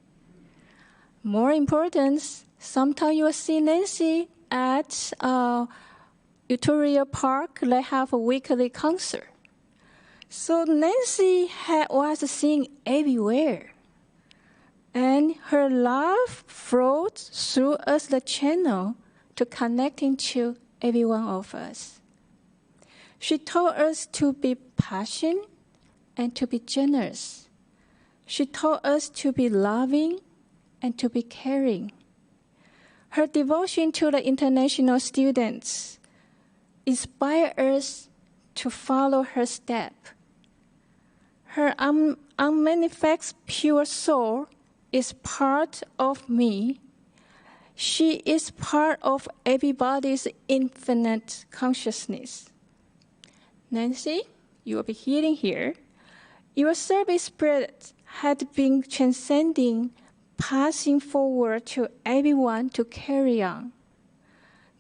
More important, sometimes you will see Nancy at Utoria Park. They have a weekly concert. So Nancy was seen everywhere, and her love flowed through us the channel to connecting to every one of us. She taught us to be passionate and to be generous. She taught us to be loving and to be caring. Her devotion to the international students inspired us to follow her step. Her unmanifest pure soul is part of me. She is part of everybody's infinite consciousness. Nancy, you will be hearing here. Your service spirit had been transcending, passing forward to everyone to carry on.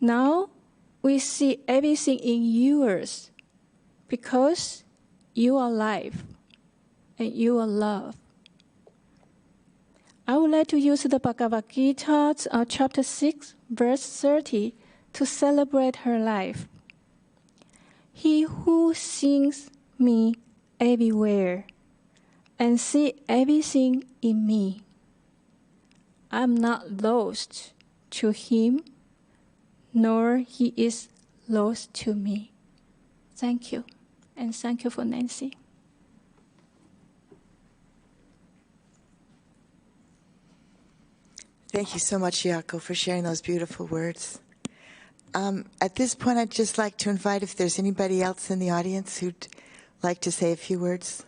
Now we see everything in yours because you are life and you are love. I would like to use the Bhagavad Gita, chapter 6, verse 30, to celebrate her life. He who sees me everywhere and sees everything in me, I'm not lost to him, nor he is lost to me. Thank you, and thank you for Nancy. Thank you so much, Yako, for sharing those beautiful words. At this point, I'd just like to invite if there's anybody else in the audience who'd like to say a few words.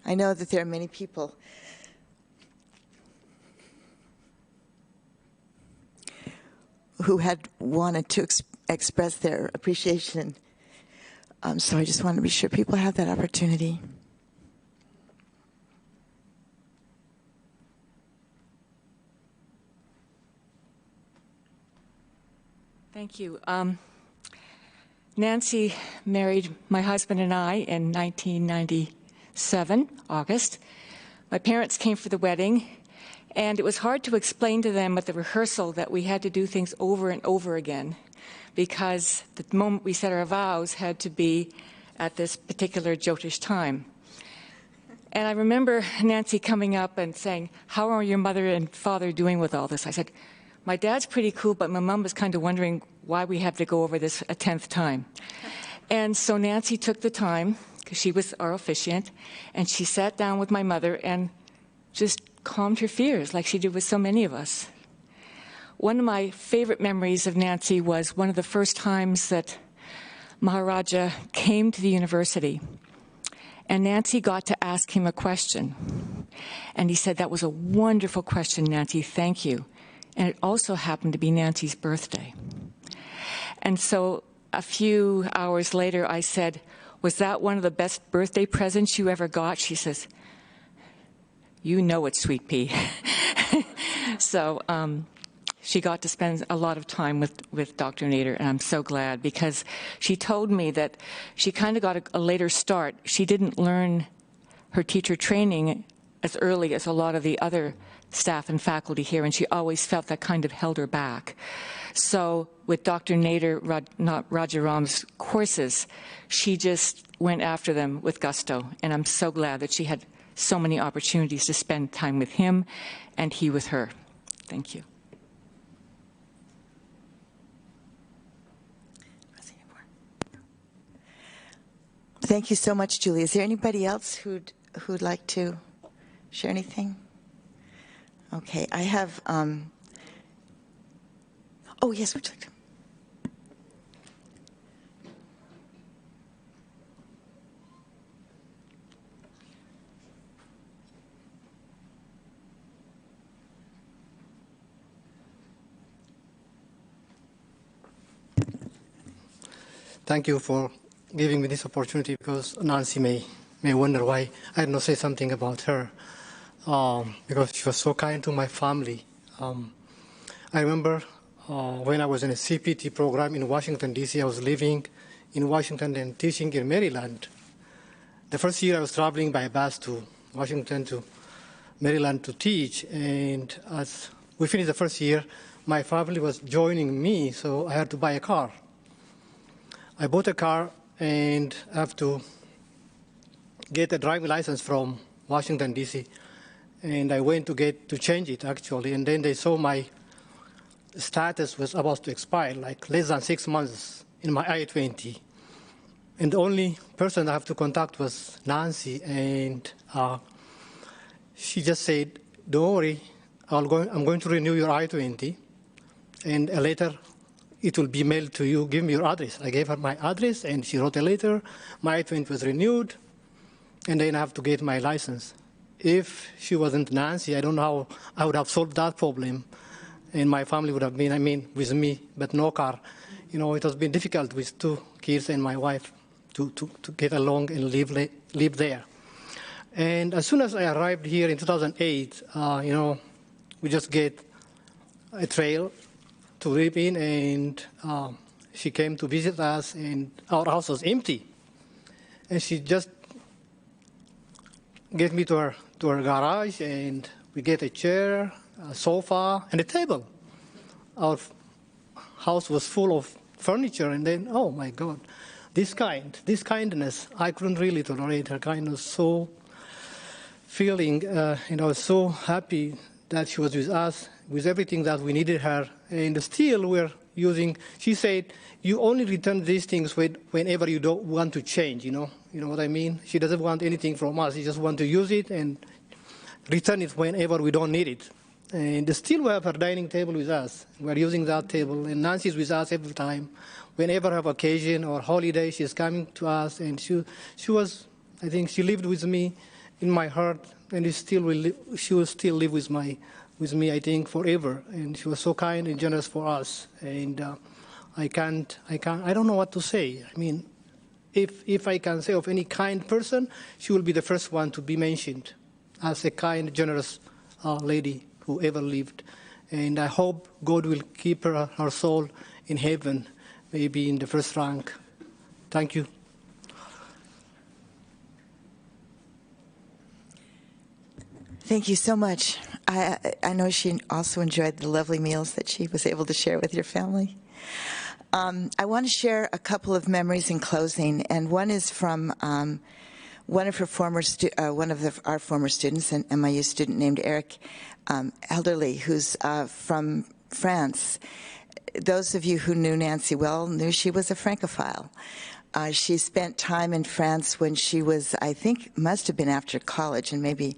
I know that there are many people who had wanted to express their appreciation. So I just want to be sure people have that opportunity. Thank you. Nancy married my husband and I in 1997, August. My parents came for the wedding, and it was hard to explain to them at the rehearsal that we had to do things over and over again because the moment we said our vows had to be at this particular Jyotish time. And I remember Nancy coming up and saying, "How are your mother and father doing with all this?" I said, "My dad's pretty cool, but my mom was kind of wondering why we have to go over this a 10th time." And so Nancy took the time, because she was our officiant, and she sat down with my mother and just calmed her fears like she did with so many of us. One of my favorite memories of Nancy was one of the first times that Maharaja came to the university, and Nancy got to ask him a question. And he said, "That was a wonderful question, Nancy, thank you." And it also happened to be Nancy's birthday. And so a few hours later, I said, "Was that one of the best birthday presents you ever got?" She says, "You know it, sweet pea." So she got to spend a lot of time with Dr. Nader, and I'm so glad because she told me that she kind of got a later start. She didn't learn her teacher training as early as a lot of the other staff and faculty here, and she always felt that kind of held her back. So with Dr. Nader Rajaram's courses, she just went after them with gusto, and I'm so glad that she had so many opportunities to spend time with him and he with her. Thank you. Thank you so much, Julie. Is there anybody else who'd like to share anything? Okay, I have, oh yes, would you like to? Thank you for giving me this opportunity because Nancy may wonder why I did not say something about her. Because she was so kind to my family. I remember when I was in a CPT program in Washington, D.C., I was living in Washington and teaching in Maryland. The first year I was traveling by bus to Washington to Maryland to teach, and as we finished the first year, my family was joining me, so I had to buy a car. I bought a car and I have to get a driving license from Washington, D.C. And I went to change it, actually. And then they saw my status was about to expire, like less than 6 months in my I-20. And the only person I have to contact was Nancy. And she just said, don't worry, I'm going to renew your I-20. And a letter, it will be mailed to you. Give me your address. I gave her my address, and she wrote a letter. My I-20 was renewed. And then I have to get my license. If she wasn't Nancy, I don't know how I would have solved that problem. And my family would have been, with me, but no car. You know, it has been difficult with 2 kids and my wife to get along and live there. And as soon as I arrived here in 2008, you know, we just get a trail to live in, and she came to visit us, and our house was empty. And she just get me to her garage, and we get a chair, a sofa, and a table. Our house was full of furniture, and then, oh my God, this kindness, I couldn't really tolerate her kindness. So feeling, and I was so happy that she was with us, with everything that we needed her, and still we're using, she said, you only return these things whenever you don't want to change, you know what I mean? She doesn't want anything from us. She just wants to use it and return it whenever we don't need it. And still we have her dining table with us. We're using that table, and Nancy's with us every time. Whenever we have occasion or holiday, she's coming to us, and she was, I think she lived with me in my heart, and she will still live with me, I think, forever. And she was so kind and generous for us. And I don't know what to say. I mean, if I can say of any kind person, she will be the first one to be mentioned as a kind, generous lady who ever lived. And I hope God will keep her soul in heaven, maybe in the first rank. Thank you. Thank you so much. I know she also enjoyed the lovely meals that she was able to share with your family. I want to share a couple of memories in closing, and one is from one of our former students, an MIU student named Eric Elderly, who's from France. Those of you who knew Nancy well knew she was a Francophile. She spent time in France when she was, I think, must have been after college, and maybe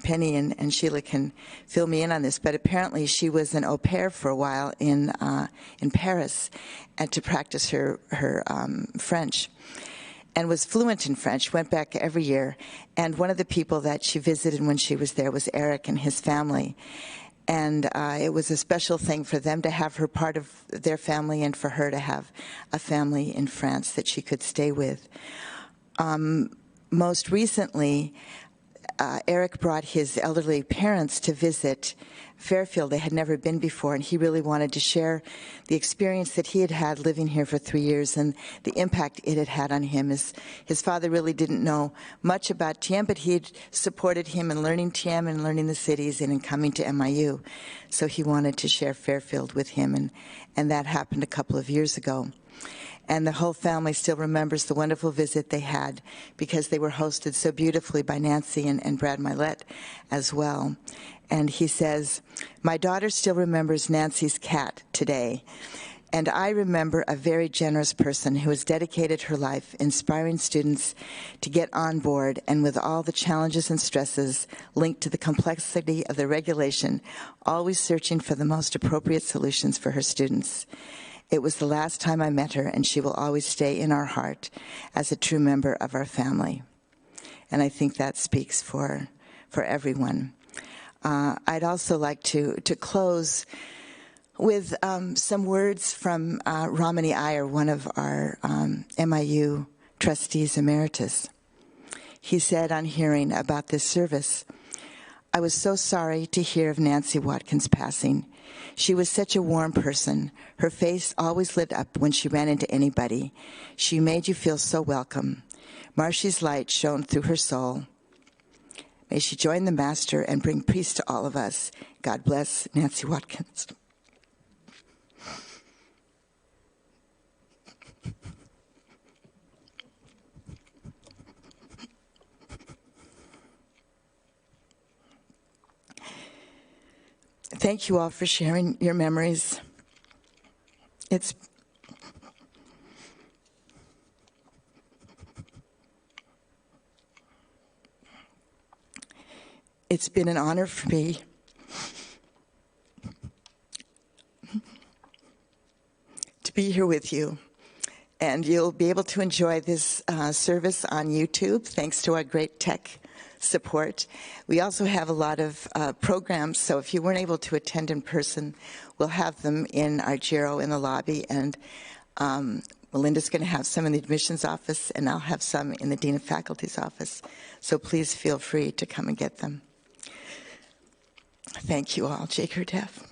Penny and Sheila can fill me in on this, but apparently she was an au pair for a while in Paris, and to practice her French, and was fluent in French, went back every year. And one of the people that she visited when she was there was Eric and his family. And it was a special thing for them to have her part of their family, and for her to have a family in France that she could stay with. Most recently, Eric brought his elderly parents to visit Fairfield. They had never been before, and he really wanted to share the experience that he had had living here for 3 years and the impact it had had on him. His father really didn't know much about TM, but he had supported him in learning TM and learning the cities and in coming to MIU. So he wanted to share Fairfield with him, and that happened a couple of years ago. And the whole family still remembers the wonderful visit they had, because they were hosted so beautifully by Nancy and Brad Milet as well. And he says, my daughter still remembers Nancy's cat today. And I remember a very generous person who has dedicated her life inspiring students to get on board, and with all the challenges and stresses linked to the complexity of the regulation, always searching for the most appropriate solutions for her students. It was the last time I met her, and she will always stay in our heart as a true member of our family. And I think that speaks for everyone. I'd also like to close with some words from Ramani Iyer, one of our MIU trustees emeritus. He said on hearing about this service, I was so sorry to hear of Nancy Watkins' passing. She was such a warm person. Her face always lit up when she ran into anybody. She made you feel so welcome. Marshy's light shone through her soul. May she join the Master and bring peace to all of us. God bless Nancy Watkins. Thank you all for sharing your memories. It's been an honor for me to be here with you. And you'll be able to enjoy this service on YouTube, thanks to our great tech support. We also have a lot of programs, so if you weren't able to attend in person, we'll have them in our Giro in the lobby, and Melinda's going to have some in the admissions office, and I'll have some in the Dean of Faculty's office. So please feel free to come and get them. Thank you all. Jake Herdef.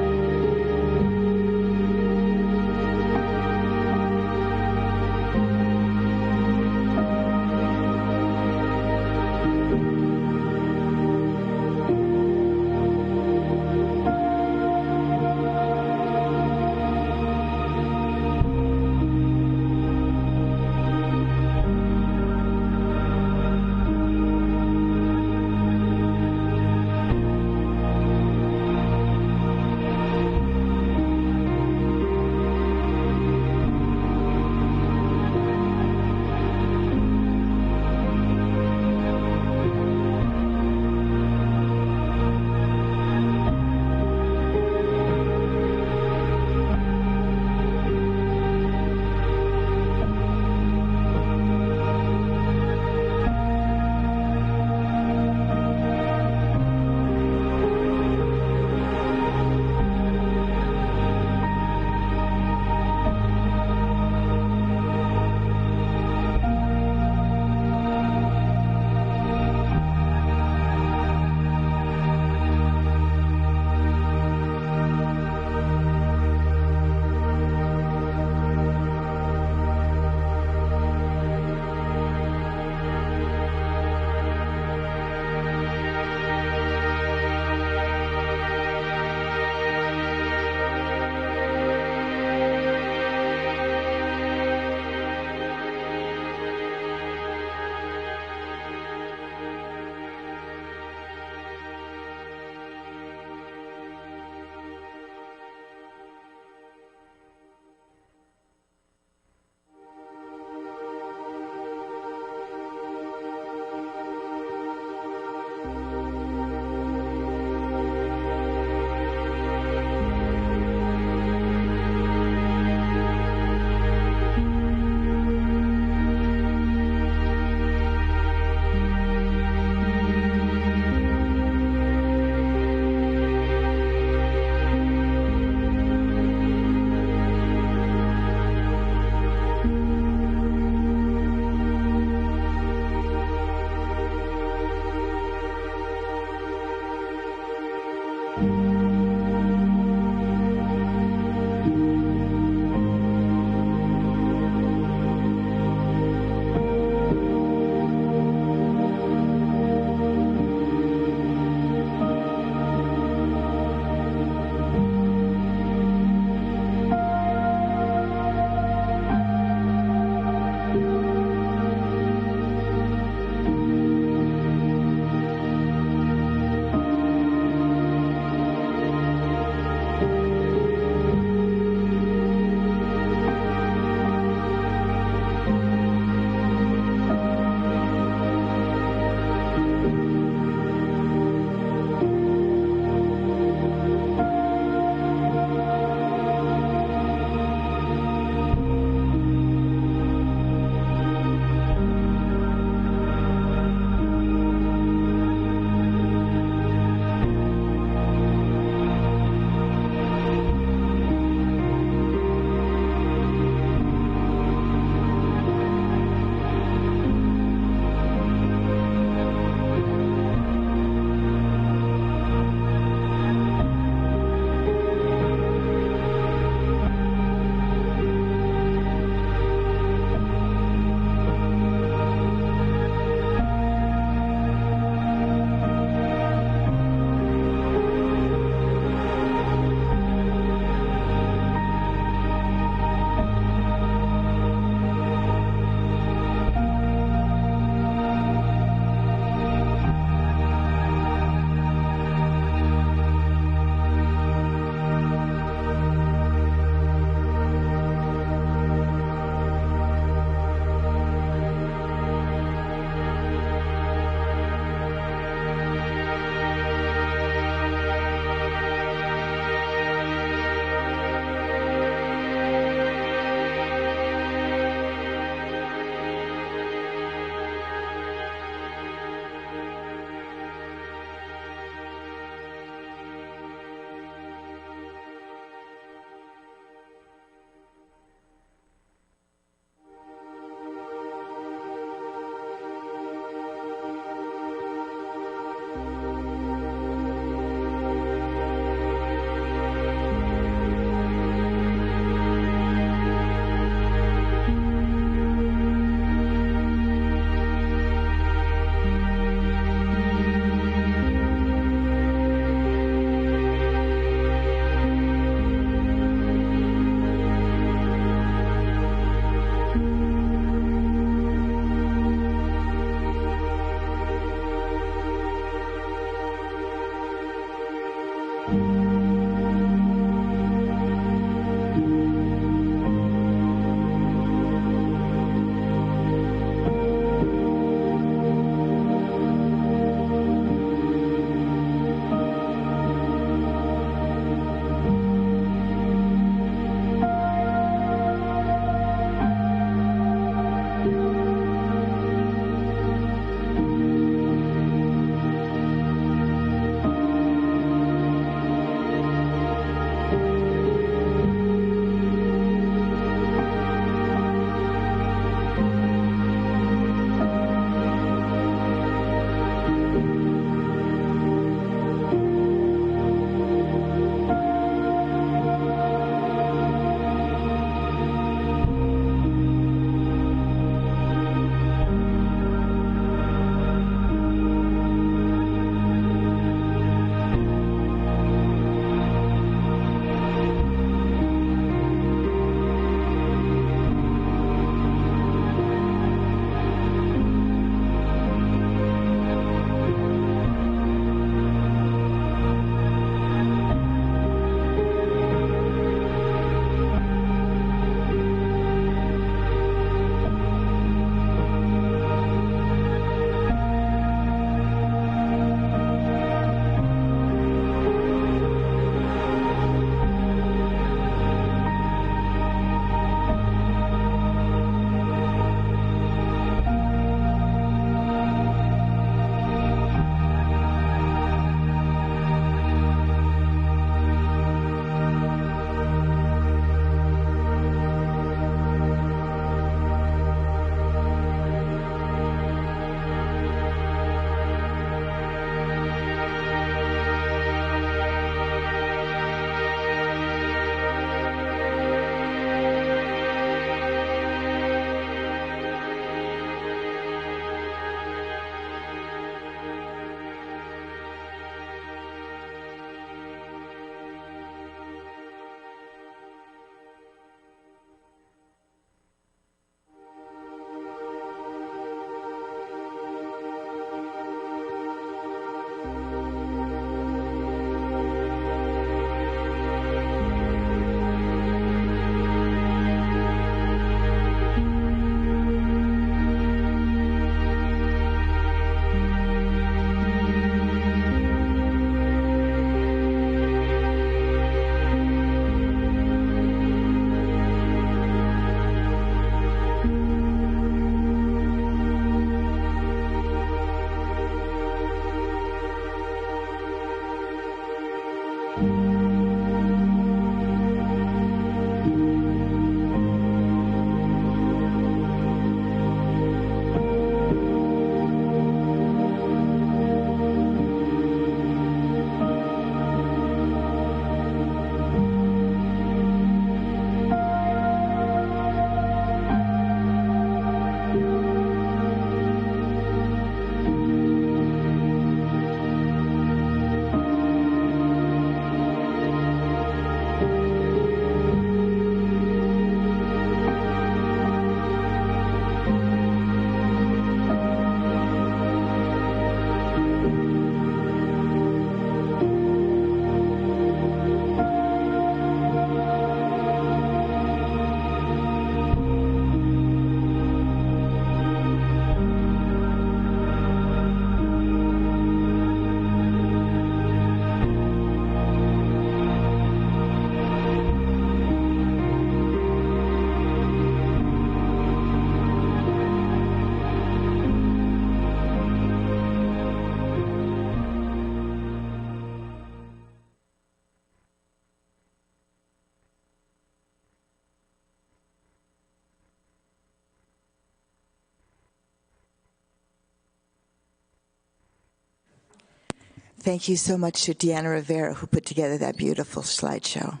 Thank you so much to Deanna Rivera, who put together that beautiful slideshow.